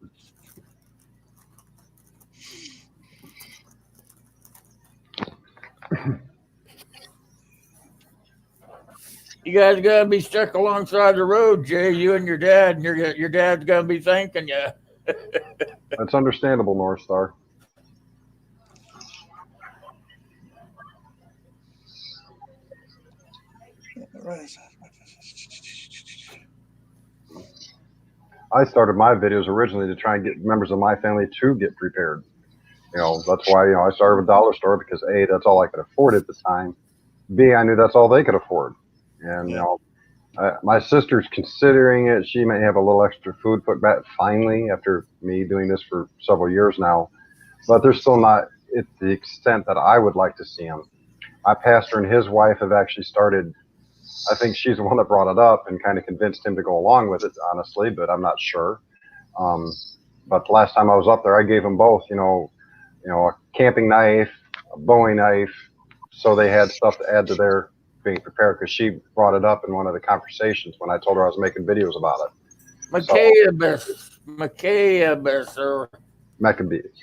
You guys gotta be stuck alongside the road, Jay. You and your dad, and your dad's gonna be thanking you. That's understandable, North Star. I started my videos originally to try and get members of my family to get prepared. You know, that's why, I started with Dollar Store because A, that's all I could afford at the time. B, I knew that's all they could afford. And, my sister's considering it. She may have a little extra food put back finally after me doing this for several years now, but they're still not at the extent that I would like to see them. My pastor and his wife have actually started. I think she's the one that brought it up and kind of convinced him to go along with it, honestly, but I'm not sure. But the last time I was up there, I gave them both, a camping knife, a Bowie knife, so they had stuff to add to their being prepared, because she brought it up in one of the conversations when I told her I was making videos about it. Maccabeus,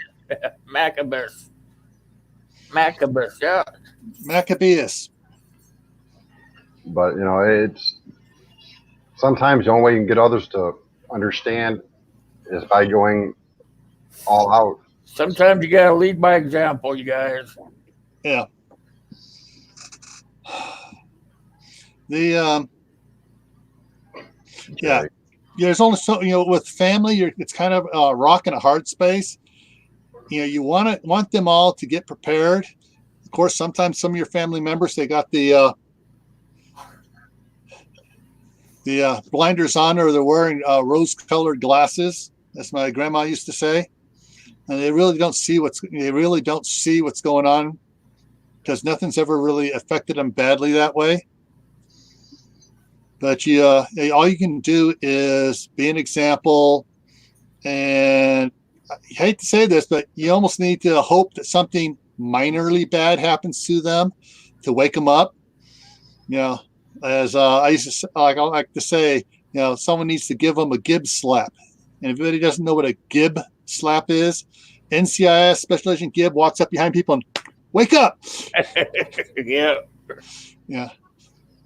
yeah. Maccabeus. But it's sometimes the only way you can get others to understand is by going all out. Sometimes you gotta lead by example, you guys. Yeah. There's only so with family, it's kind of a rock and a hard space. You want them all to get prepared. Of course, sometimes some of your family members, they got the blinders on, or they're wearing rose-colored glasses. That's my grandma used to say, and they really don't see what's going on, because nothing's ever really affected them badly that way. But all you can do is be an example. And I hate to say this, but you almost need to hope that something minorly bad happens to them to wake them up. As I used to like to say, someone needs to give them a Gib slap. And if anybody doesn't know what a Gib slap is, NCIS Special Agent Gib walks up behind people and wake up. Yeah. Yeah.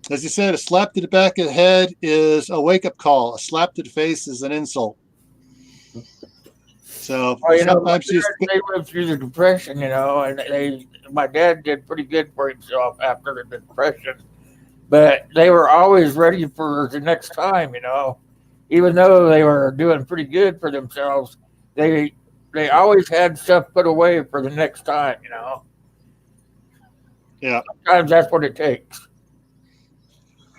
As you said, a slap to the back of the head is a wake-up call. A slap to the face is an insult. So sometimes they went through the depression, and my dad did pretty good for himself after the depression, but they were always ready for the next time, even though they were doing pretty good for themselves, they always had stuff put away for the next time, Yeah. Sometimes that's what it takes.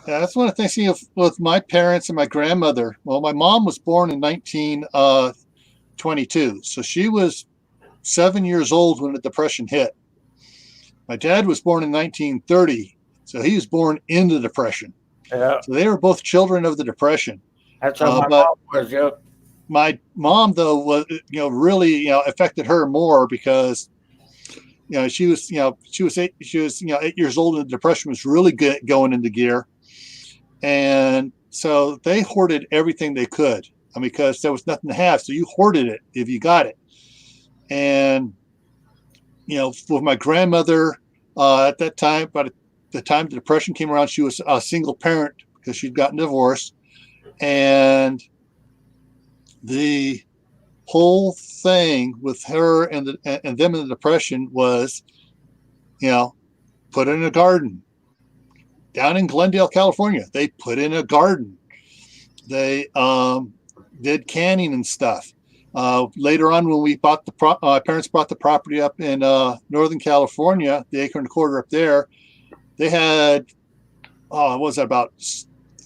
Yeah, that's one of the things with my parents and my grandmother. Well, my mom was born in 1922, so she was 7 years old when the Depression hit. My dad was born in 1930, so he was born in the Depression. Yeah. So they were both children of the Depression. That's how my mom was. Yep. My mom, though, was really affected her more because she was 8 years old, and the Depression was really good going into gear. And so they hoarded everything they could, because there was nothing to have. So you hoarded it if you got it. And, with my grandmother at that time, by the time the Depression came around, she was a single parent because she'd gotten divorced. And the whole thing with her and them in the Depression was, put in a garden. Down in Glendale, California, they put in a garden. They did canning and stuff. Later on, when we bought my parents bought the property up in Northern California, the acre and a quarter up there, they had, about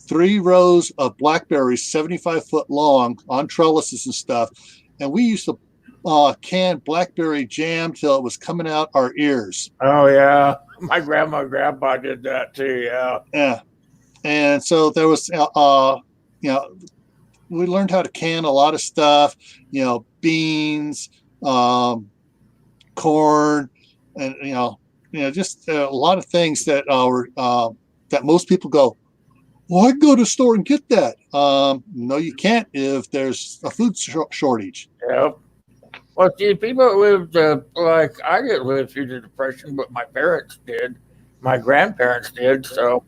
3 rows of blackberries, 75 foot long, on trellises and stuff. And we used to canned blackberry jam till it was coming out our ears. Oh yeah, my grandma and grandpa did that too. Yeah. Yeah. And so there was, you know, we learned how to can a lot of stuff, you know, beans, corn, and, just a lot of things that were, that most people go, well, I can go to the store and get that. No, you can't if there's a food shortage. Yep. Well, see, people that lived like I didn't live through the Depression, but my parents did, my grandparents did. So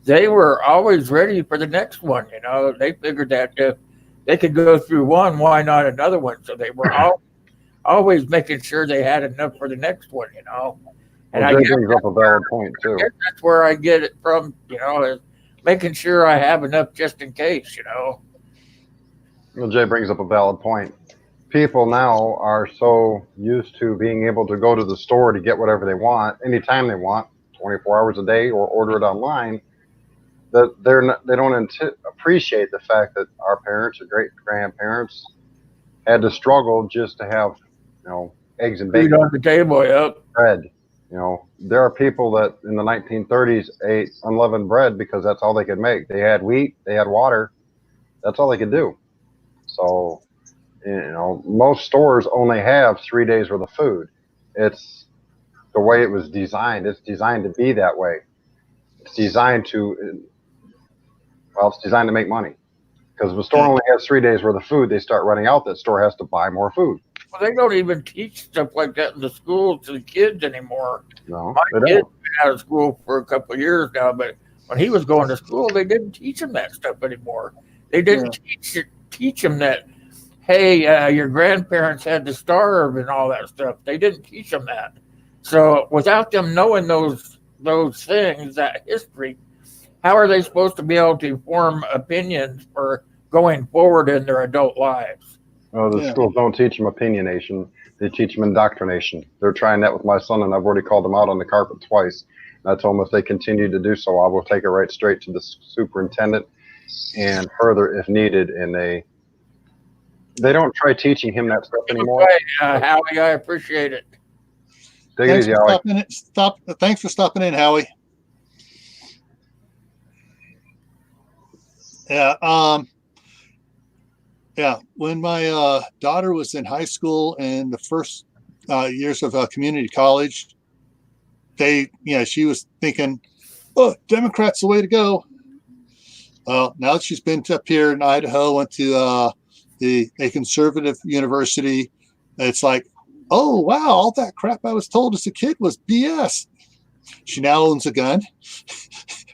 they were always ready for the next one. You know, they figured that if they could go through one, why not another one? So they were always making sure they had enough for the next one. You know, and Well, I Jay guess, brings up a valid point I too. guess that's where I get it from. You know, is making sure I have enough just in case. You know. Well, Jay brings up a valid point. People now are so used to being able to go to the store to get whatever they want anytime they want, 24 hours a day, or order it online, that they don't appreciate the fact that our parents or great grandparents had to struggle just to have, eggs and Food bacon, on the table. Yep. bread. There are people that in the 1930s ate unleavened bread because that's all they could make. They had wheat, they had water, that's all they could do. So, most stores only have 3 days worth of food. It's the way it was designed. It's designed to be that way. It's designed to, it's designed to make money. Because if a store only has 3 days worth of food, they start running out. That store has to buy more food. Well, they don't even teach stuff like that in the schools to the kids anymore. No, My they kid's don't. been out of school for a couple of years now, but when he was going to school, they didn't teach him that stuff anymore. They didn't teach him that, hey, your grandparents had to starve and all that stuff. They didn't teach them that. So without them knowing those things, that history, how are they supposed to be able to form opinions for going forward in their adult lives? Oh, the schools don't teach them opinionation. They teach them indoctrination. They're trying that with my son, and I've already called them out on the carpet twice. And I told them if they continue to do so, I will take it right straight to the superintendent and further if needed. And they don't try teaching him that stuff anymore. Howie, I appreciate it. Take it easy, Howie. Thanks for stopping in, Howie. Yeah. When my daughter was in high school and the first years of community college, she was thinking, "Oh, Democrats the way to go." Well, now that she's been up here in Idaho, went to a conservative university, it's like, oh wow, all that crap I was told as a kid was BS. She now owns a gun.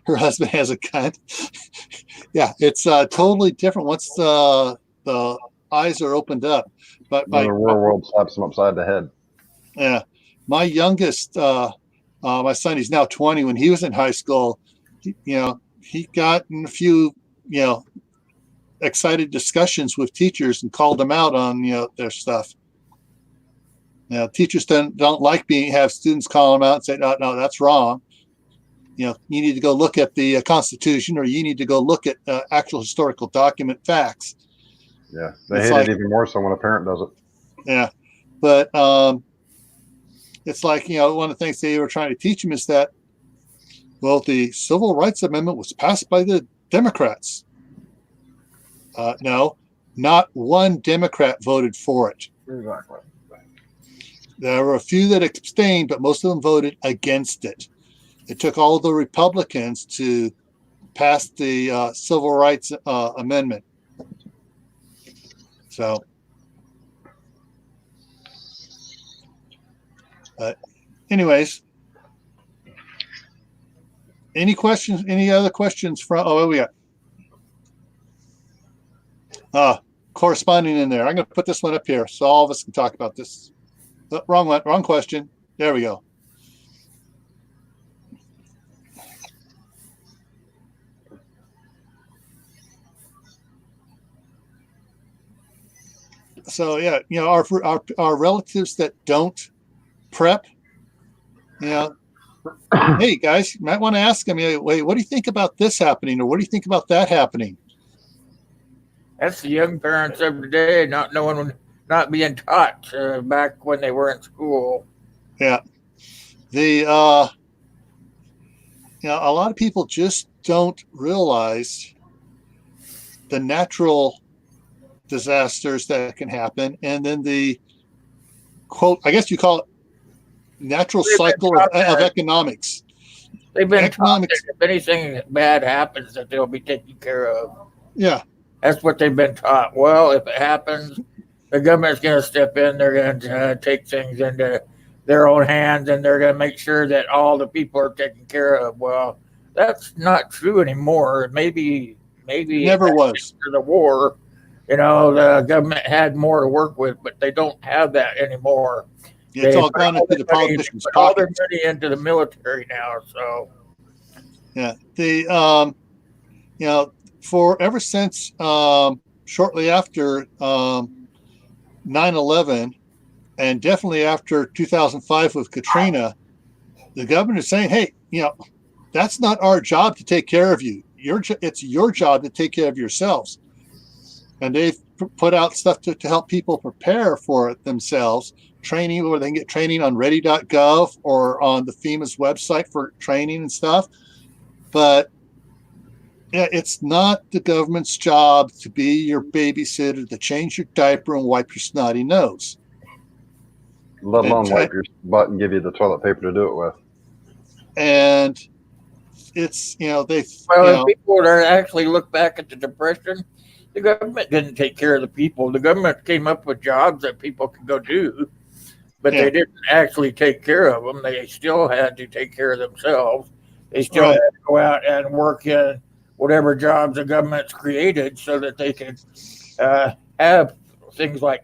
Her husband has a gun. Yeah, it's totally different once the eyes are opened up. But the real world slaps him upside the head. Yeah, my youngest, my son, he's now 20. When he was in high school, he got in a few, excited discussions with teachers and called them out on, their stuff. Teachers don't like have students call them out and say, no, that's wrong. You need to go look at the Constitution, or you need to go look at actual historical document facts. Yeah, they hate it even more so when a parent does it. Yeah, but it's like, one of the things they were trying to teach them is that, well, the Civil Rights Amendment was passed by the Democrats. No, not one Democrat voted for it. Exactly. There were a few that abstained, but most of them voted against it. It took all the Republicans to pass the Civil Rights Amendment. So, anyways, any questions? Any other questions from? Oh, what we got? Corresponding in there. I'm going to put this one up here so all of us can talk about this. Oh, wrong one. Wrong question. There we go. So yeah, our relatives that don't prep, hey guys, you might want to ask them, wait, what do you think about this happening, or what do you think about that happening? That's the young parents of today not knowing not being taught back when they were in school. Yeah. The a lot of people just don't realize the natural disasters that can happen, and then the quote, I guess you call it natural cycle of economics. They've been taught that if anything bad happens, that they'll be taken care of. Yeah. That's what they've been taught. Well, if it happens, the government's going to step in. They're going to take things into their own hands, and they're going to make sure that all the people are taken care of. Well, that's not true anymore. Maybe it never was. After the war, the government had more to work with, but they don't have that anymore. It's all gone into the politicians' pockets. All their money into the military now. So, yeah, for ever since shortly after 9/11, and definitely after 2005 with Katrina, the government is saying, "Hey, that's not our job to take care of you. It's your job to take care of yourselves." And they've put out stuff to help people prepare for it themselves. Training where they can get training on ready.gov or on the FEMA's website for training and stuff. But yeah, it's not the government's job to be your babysitter, to change your diaper and wipe your snotty nose. Let alone wipe your butt and give you the toilet paper to do it with. And it's, if people that actually look back at the Depression, the government didn't take care of the people. The government came up with jobs that people could go do, but they didn't actually take care of them. They still had to take care of themselves. They still had to go out and work in whatever jobs the government's created so that they could have things like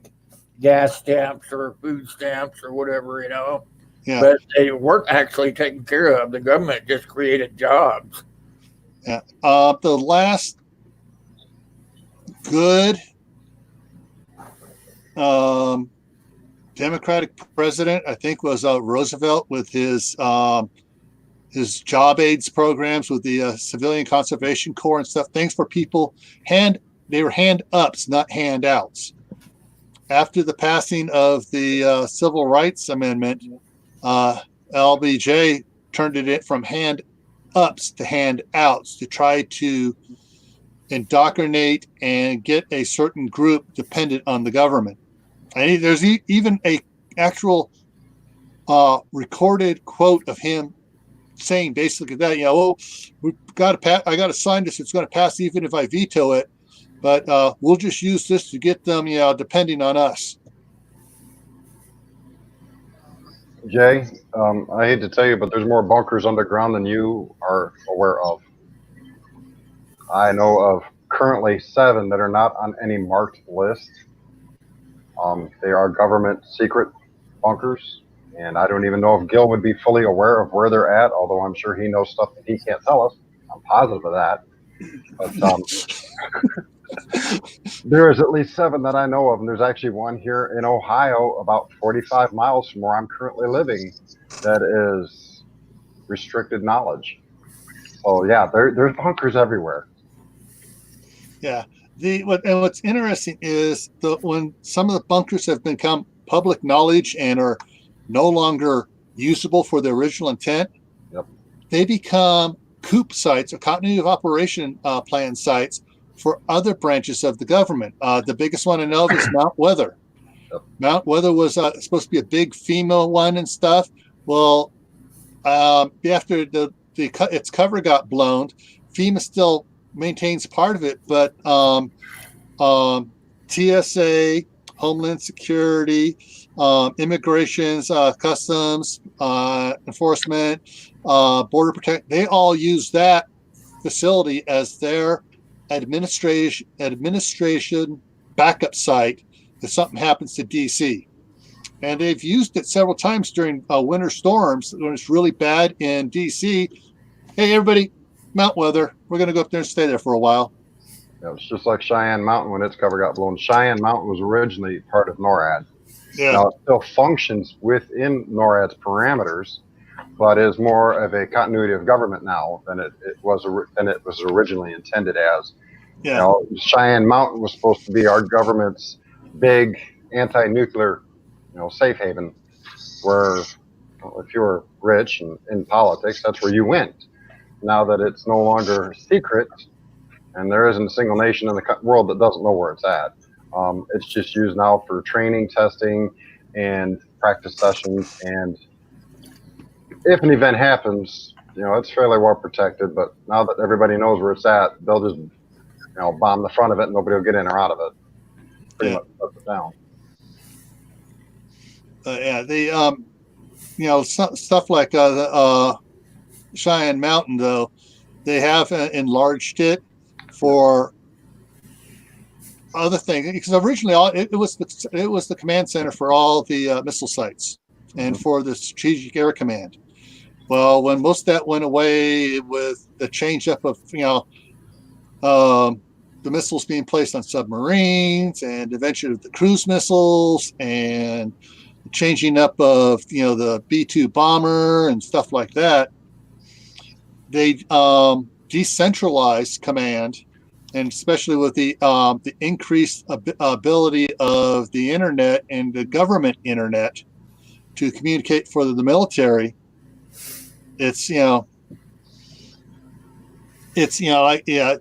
gas stamps or food stamps or whatever, Yeah. But they weren't actually taken care of. The government just created jobs. Yeah. The last good Democratic president, I think, was Roosevelt with his job aids programs with the Civilian Conservation Corps and stuff. Things for people they were hand ups, not handouts. After the passing of the Civil Rights Amendment, LBJ turned it from hand ups to hand outs to try to indoctrinate and get a certain group dependent on the government. And there's even a actual recorded quote of him saying basically that, we've got to I got to sign this. It's going to pass even if I veto it, but we'll just use this to get them, depending on us. Jay, I hate to tell you, but there's more bunkers underground than you are aware of. I know of currently 7 that are not on any marked list. They are government secret bunkers, and I don't even know if Gil would be fully aware of where they're at, although I'm sure he knows stuff that he can't tell us. I'm positive of that. But there is at least 7 that I know of, and there's actually one here in Ohio, about 45 miles from where I'm currently living, that is restricted knowledge. So yeah, there's bunkers everywhere. Yeah. What's interesting is when some of the bunkers have become public knowledge and are no longer usable for their original intent, they become COOP sites or continuity of operation plan sites for other branches of the government. The biggest one I know of is Mount Weather. Mount Weather was supposed to be a big FEMA one and stuff. Well, after its cover got blown, FEMA still maintains part of it, but TSA, Homeland Security, immigrations, customs, enforcement, border protection, they all use that facility as their administration backup site if something happens to DC. And they've used it several times during winter storms when it's really bad in DC. Hey, everybody, Mount Weather, we're going to go up there and stay there for a while. Yeah, it's just like Cheyenne Mountain when its cover got blown. Cheyenne Mountain was originally part of NORAD. Yeah. Now it still functions within NORAD's parameters, but is more of a continuity of government now than it was originally intended as. Yeah. Cheyenne Mountain was supposed to be our government's big anti-nuclear, safe haven, where if you were rich and in politics, that's where you went. Now that it's no longer secret, and there isn't a single nation in the world that doesn't know where it's at, it's just used now for training, testing, and practice sessions. And if an event happens, it's fairly well protected. But now that everybody knows where it's at, they'll just bomb the front of it, and nobody will get in or out of it. Pretty much shut it down. Stuff like the Cheyenne Mountain, though, they have enlarged it for other things, because originally it was the command center for all the missile sites and for the Strategic Air Command. Well, when most of that went away with the change up of the missiles being placed on submarines and eventually the cruise missiles and changing up of the B-2 bomber and stuff like that, they decentralized command, and especially with the increased ability of the internet and the government internet to communicate for the military. It's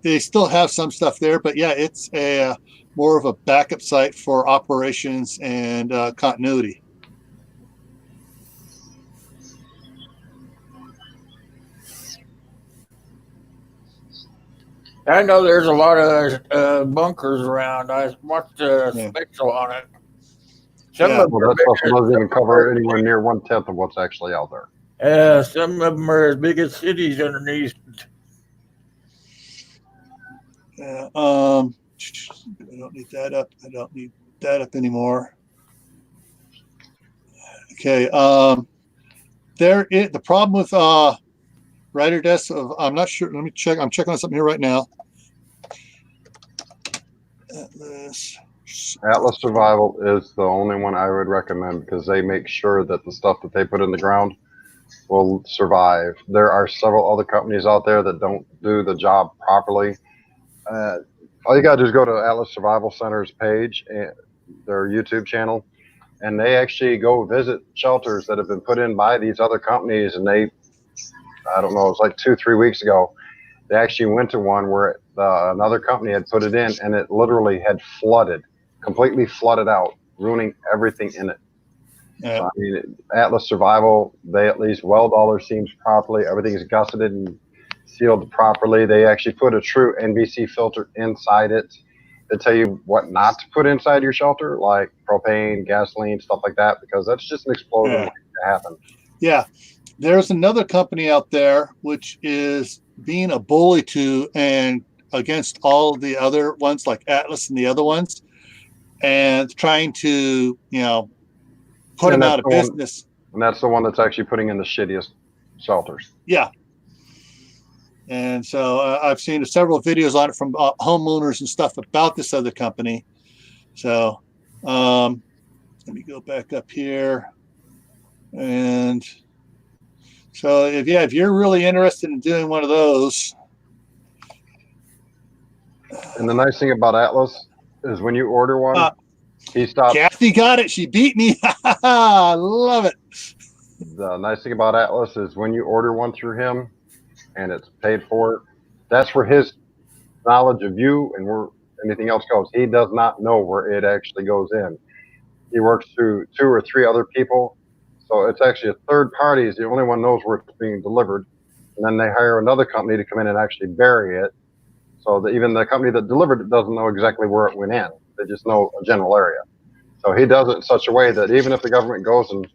they still have some stuff there, but it's a more of a backup site for operations and continuity. I know there's a lot of bunkers around. I watched a special on it. Some of them doesn't even cover anywhere near 1/10 of what's actually out there. Some of them are as big as cities underneath. I don't need that up. I don't need that up anymore. Okay. The problem with writer desks of, I'm not sure. Let me check. I'm checking on something here right now. Atlas Survival is the only one I would recommend, because they make sure that the stuff that they put in the ground will survive. There are several other companies out there that don't do the job properly. All you got to do is go to Atlas Survival Center's page, and their YouTube channel, and they actually go visit shelters that have been put in by these other companies. And I don't know, it was like 2-3 weeks ago, they actually went to one where another company had put it in, and it literally had completely flooded out, ruining everything in it. Yeah. So, I mean, Atlas Survival, they at least weld all their seams properly. Everything is gusseted and sealed properly. They actually put a true NVC filter inside it. They tell you what not to put inside your shelter, like propane, gasoline, stuff like that, because that's just an explosion waiting to happen. Yeah. There's another company out there which is being a bully to and against all the other ones like Atlas and the other ones, and trying to, put them out of business. And that's the one that's actually putting in the shittiest shelters. Yeah. And so I've seen several videos on it from homeowners and stuff about this other company. So let me go back up here. And so if you're really interested in doing one of those. And the nice thing about Atlas is when you order one, he stops. Kathy got it. She beat me. I love it. The nice thing about Atlas is when you order one through him and it's paid for, that's where his knowledge of you and where anything else goes. He does not know where it actually goes in. He works through 2 or 3 other people. So it's actually a third party is the only one knows where it's being delivered. And then they hire another company to come in and actually bury it. So that even the company that delivered it doesn't know exactly where it went in. They just know a general area. So he does it in such a way that even if the government goes and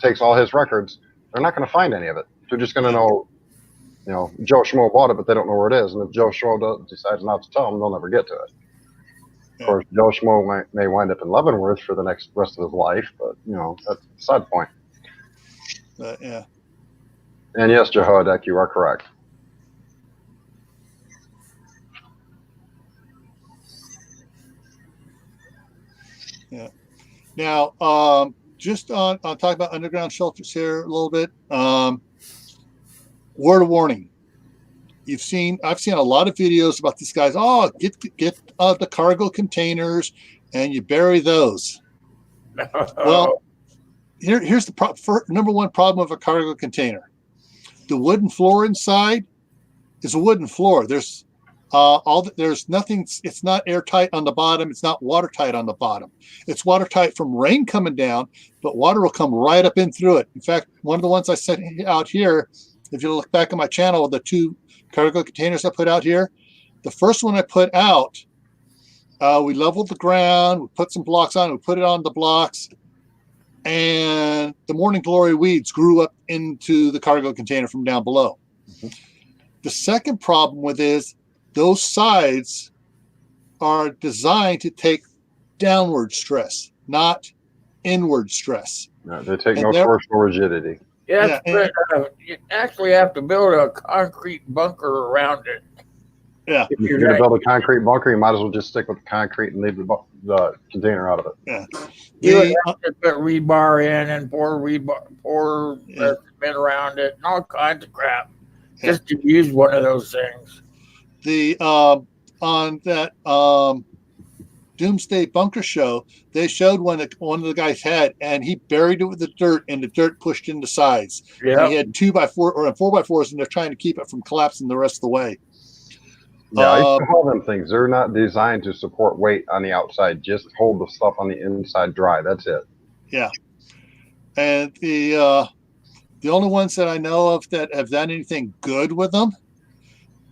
takes all his records, they're not going to find any of it. They're just going to know, Joe Schmo bought it, but they don't know where it is. And if Joe Schmo decides not to tell them, they'll never get to it. Of course, Joe Schmo may wind up in Leavenworth for the rest of his life, but, that's a side point. Yeah. And yes, Jehoiadek, you are correct. Yeah. Now, just on talk about underground shelters here a little bit. Word of warning: I've seen a lot of videos about these guys. Oh, get the cargo containers and you bury those. Well, here's the number one problem of a cargo container. The wooden floor inside is a wooden floor. There's there's nothing. It's not airtight on the bottom. It's not watertight on the bottom. It's watertight from rain coming down, but water will come right up in through it. In fact, one of the ones I set out here, if you look back on my channel, the 2 cargo containers I put out here, the first one I put out, we leveled the ground, we put some blocks on, we put it on the blocks, and the morning glory weeds grew up into the cargo container from down below. Mm-hmm. The second problem with is those sides are designed to take downward stress, not inward stress. No, they take no torsional rigidity. Yeah, you actually have to build a concrete bunker around it. Yeah. If you're going to build a concrete bunker, you might as well just stick with the concrete and leave the container out of it. Yeah. You would have to put rebar in and pour cement around it and all kinds of crap just to use one of those things. The on that Doomsday Bunker show, they showed one of the guys had, and he buried it with the dirt, and the dirt pushed in the sides. Yeah, he had 2x4 or 4x4s, and they're trying to keep it from collapsing the rest of the way. Yeah, I used to haul them things. They're not designed to support weight on the outside. Just hold the stuff on the inside dry. That's it. Yeah, and the only ones that I know of that have done anything good with them,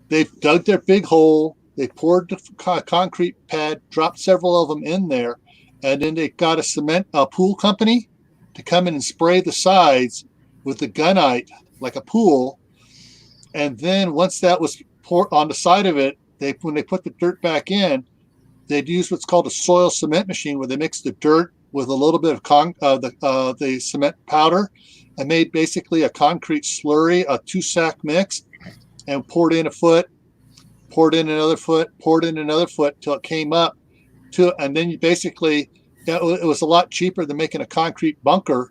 they've dug their big hole. They poured the concrete pad, dropped several of them in there, and then they got a pool company to come in and spray the sides with the gunite like a pool. And then once that was poured on the side of it, when they put the dirt back in, they'd use what's called a soil cement machine, where they mix the dirt with a little bit of the cement powder and made basically a concrete slurry, a 2-sack mix, and poured in a foot, poured in another foot, poured in another foot till it came up to, and then you basically, it was a lot cheaper than making a concrete bunker,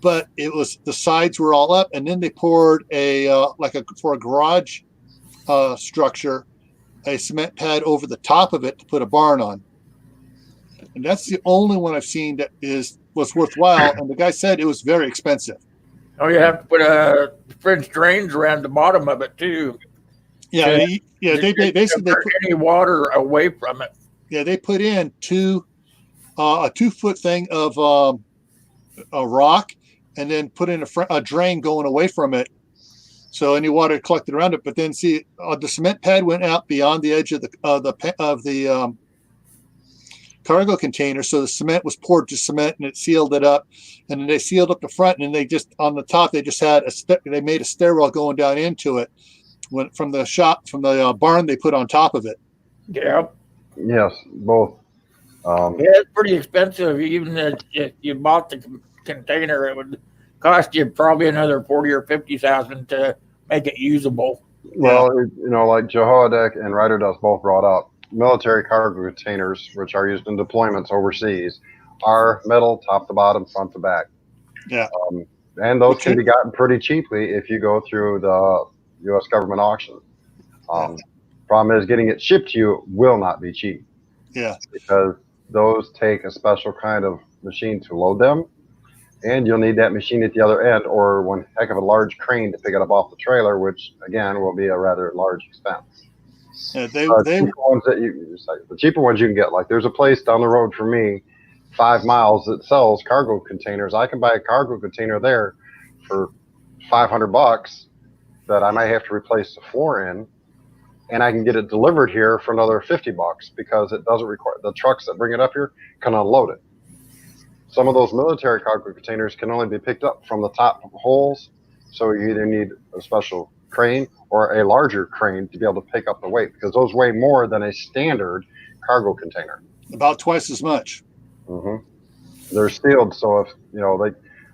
but the sides were all up, and then they poured for a garage structure, a cement pad over the top of it to put a barn on. And that's the only one I've seen that was worthwhile. And the guy said it was very expensive. Oh, you have to put French drains around the bottom of it too. Yeah, they basically put any water away from it. Yeah, they put in a 2-foot thing of a rock, and then put in a drain going away from it, so any water collected around it. But then the cement pad went out beyond the edge of the cargo container, so the cement was poured to cement, and it sealed it up. And then they sealed up the front, and then they just on the top they just had they made a stairwell going down into it. From the barn they put on top of it. Yeah. Yes, both. Yeah, it's pretty expensive. Even if you bought the container, it would cost you probably another $40,000 or $50,000 to make it usable. Well, like Jehoiadek and Ryder Dust both brought up, military cargo containers, which are used in deployments overseas, are metal top to bottom, front to back. Yeah. And those can be gotten pretty cheaply if you go through the U.S. government auction. Problem is, getting it shipped to you will not be cheap. Yeah. Because those take a special kind of machine to load them, and you'll need that machine at the other end, or one heck of a large crane to pick it up off the trailer, which again will be a rather large expense. Yeah, the cheaper ones you can get, like there's a place down the road for me, 5 miles, that sells cargo containers. I can buy a cargo container there for $500 that I might have to replace the floor in, and I can get it delivered here for another $50 because it doesn't require, the trucks that bring it up here can unload it. Some of those military cargo containers can only be picked up from the top holes, so you either need a special crane or a larger crane to be able to pick up the weight, because those weigh more than a standard cargo container. About twice as much. Mm-hmm. They're sealed, so if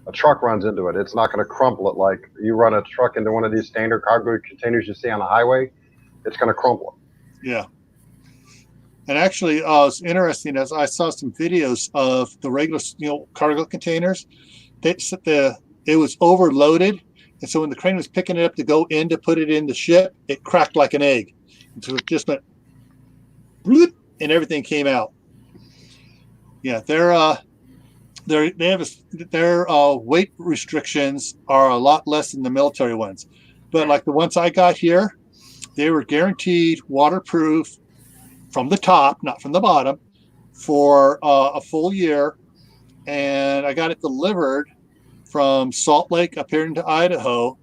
a truck runs into it, it's not going to crumple it like you run a truck into one of these standard cargo containers you see on the highway. It's going to crumple it. Yeah. And actually, it's interesting, as I saw some videos of the regular, cargo containers. It was overloaded, and so when the crane was picking it up to go in to put it in the ship, it cracked like an egg. And so it just went, bloop, and everything came out. Yeah, their weight restrictions are a lot less than the military ones, but like the ones I got here, they were guaranteed waterproof from the top, not from the bottom, for a full year. And I got it delivered from Salt Lake up here into Idaho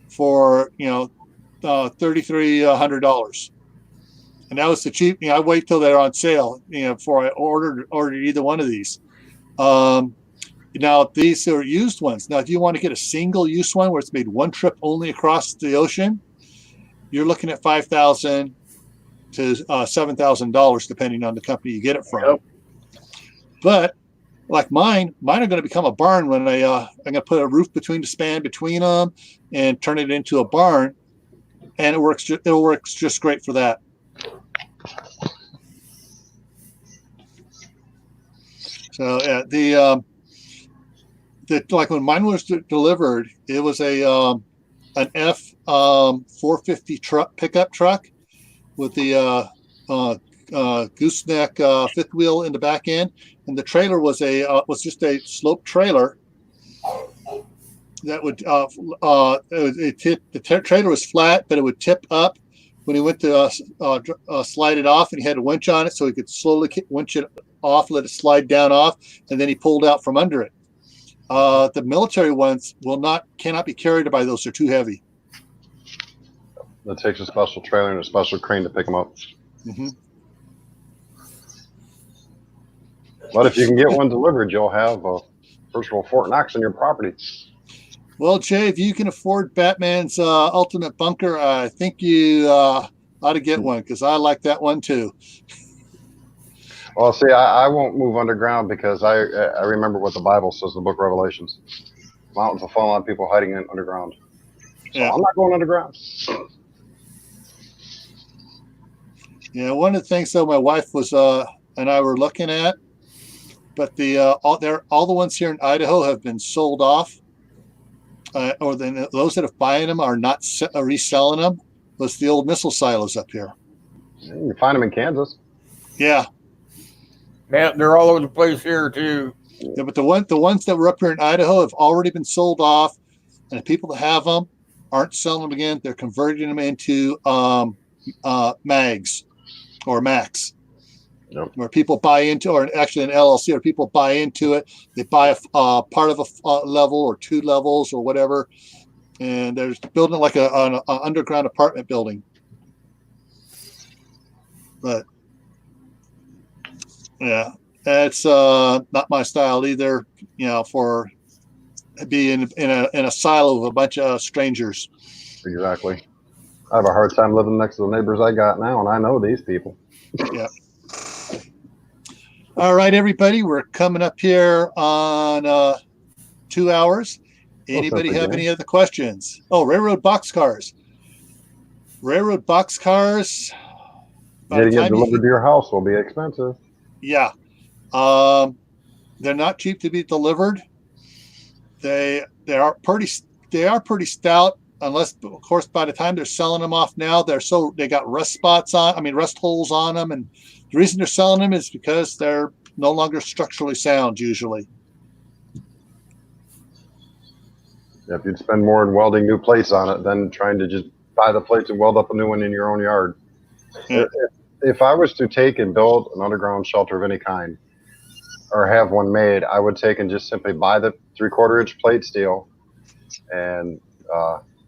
for $3,300, and that was the cheap. I wait till they're on sale, before I ordered either one of these. Now these are used ones. Now, if you want to get a single use one where it's made one trip only across the ocean, you're looking at $5,000 to $7,000 depending on the company you get it from. Yep. But like mine are going to become a barn when I'm going to put a roof between the span between them and turn it into a barn, and it works just great for that. So yeah, like when mine was delivered, it was an F 450 pickup truck with the gooseneck fifth wheel in the back end, and the trailer was just a slope trailer that would the trailer was flat, but it would tip up when he went to slide it off, and he had a winch on it so he could slowly winch it off, let it slide down off, and then he pulled out from under it. The military ones cannot be carried by those; they're too heavy. That takes a special trailer and a special crane to pick them up. Mm-hmm. But if you can get one delivered, you'll have a virtual Fort Knox on your property. Well, Jay, if you can afford Batman's ultimate bunker, I think you ought to get one, because I like that one too. Well, see, I won't move underground because I remember what the Bible says in the book of Revelations. Mountains will fall on people hiding in underground. So yeah. I'm not going underground. Yeah, one of the things that my wife was and I were looking at, but all the ones here in Idaho have been sold off, or those that are buying them are not reselling them. Was the old missile silos up here? You can find them in Kansas. Yeah. Man, they're all over the place here too. Yeah, but the ones that were up here in Idaho have already been sold off, and the people that have them aren't selling them again. They're converting them into mags or max. Yep. Where people buy into, or actually an LLC, where people buy into it. They buy a part of a level or two levels or whatever, and they're building it like an underground apartment building. But yeah, that's not my style either. For being in a silo of a bunch of strangers. Exactly. I have a hard time living next to the neighbors I got now, and I know these people. Yeah. All right, everybody, we're coming up here on 2 hours. Anybody have any other questions? Oh, railroad boxcars. Railroad boxcars. Getting it delivered to your house will be expensive. Yeah. They're not cheap to be delivered. They are pretty stout, unless, of course, by the time they're selling them off now, they got rust holes on them, and the reason they're selling them is because they're no longer structurally sound usually. Yeah, if you'd spend more in welding new plates on it than trying to just buy the plates and weld up a new one in your own yard. Yeah. If I was to take and build an underground shelter of any kind, or have one made, I would take and just simply buy the 3/4 inch plate steel and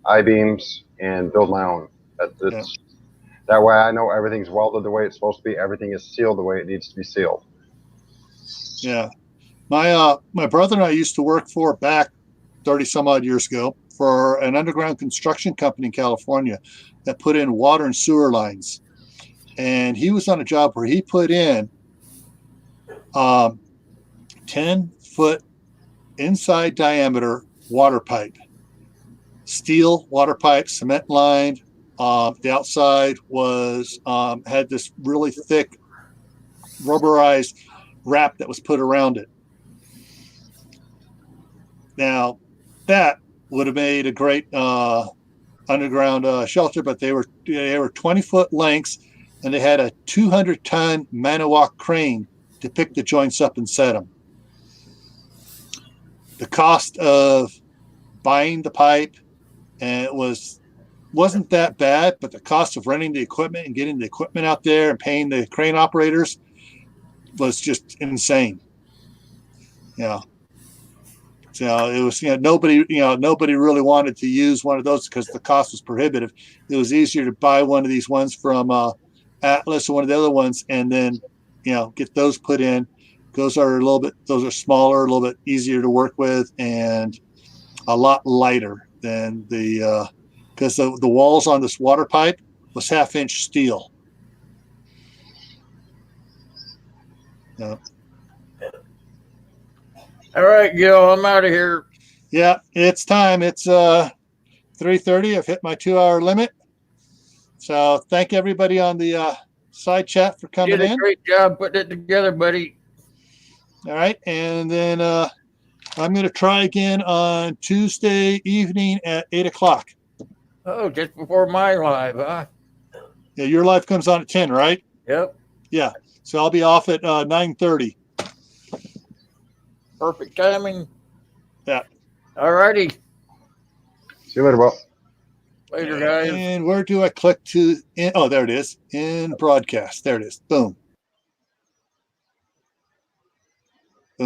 I-beams and build my own. That way I know everything's welded the way it's supposed to be. Everything is sealed the way it needs to be sealed. Yeah. My brother and I used to work for, back 30 some odd years ago, for an underground construction company in California that put in water and sewer lines. And he was on a job where he put in 10-foot inside diameter water pipe, steel water pipe, cement lined. The outside was had this really thick rubberized wrap that was put around it. Now, that would have made a great underground shelter, but they were 20-foot lengths, and they had a 200-ton Manawak crane to pick the joints up and set them. the cost of buying the pipe, and it wasn't that bad, but the cost of renting the equipment and getting the equipment out there and paying the crane operators was just insane. Yeah. So it was, nobody really wanted to use one of those because the cost was prohibitive. It was easier to buy one of these ones from Atlas or one of the other ones, and then, get those put in. Those are smaller, a little bit easier to work with, and a lot lighter than because the walls on this water pipe was 1/2-inch steel. Yeah. All right, Gil, I'm out of here. Yeah, it's time. It's 3:30. I've hit my 2-hour limit. So thank everybody on the side chat for coming You did a in. great job putting it together, buddy. All right, and then I'm going to try again on Tuesday evening at 8:00. Oh, just before my live, huh? Yeah, your live comes on at 10, right? Yep. Yeah. So I'll be off at 9:30. Perfect timing. Yeah. All righty. See you later, Bob. Later, guys. And where do I click to? Oh, there it is. In broadcast. There it is. Boom.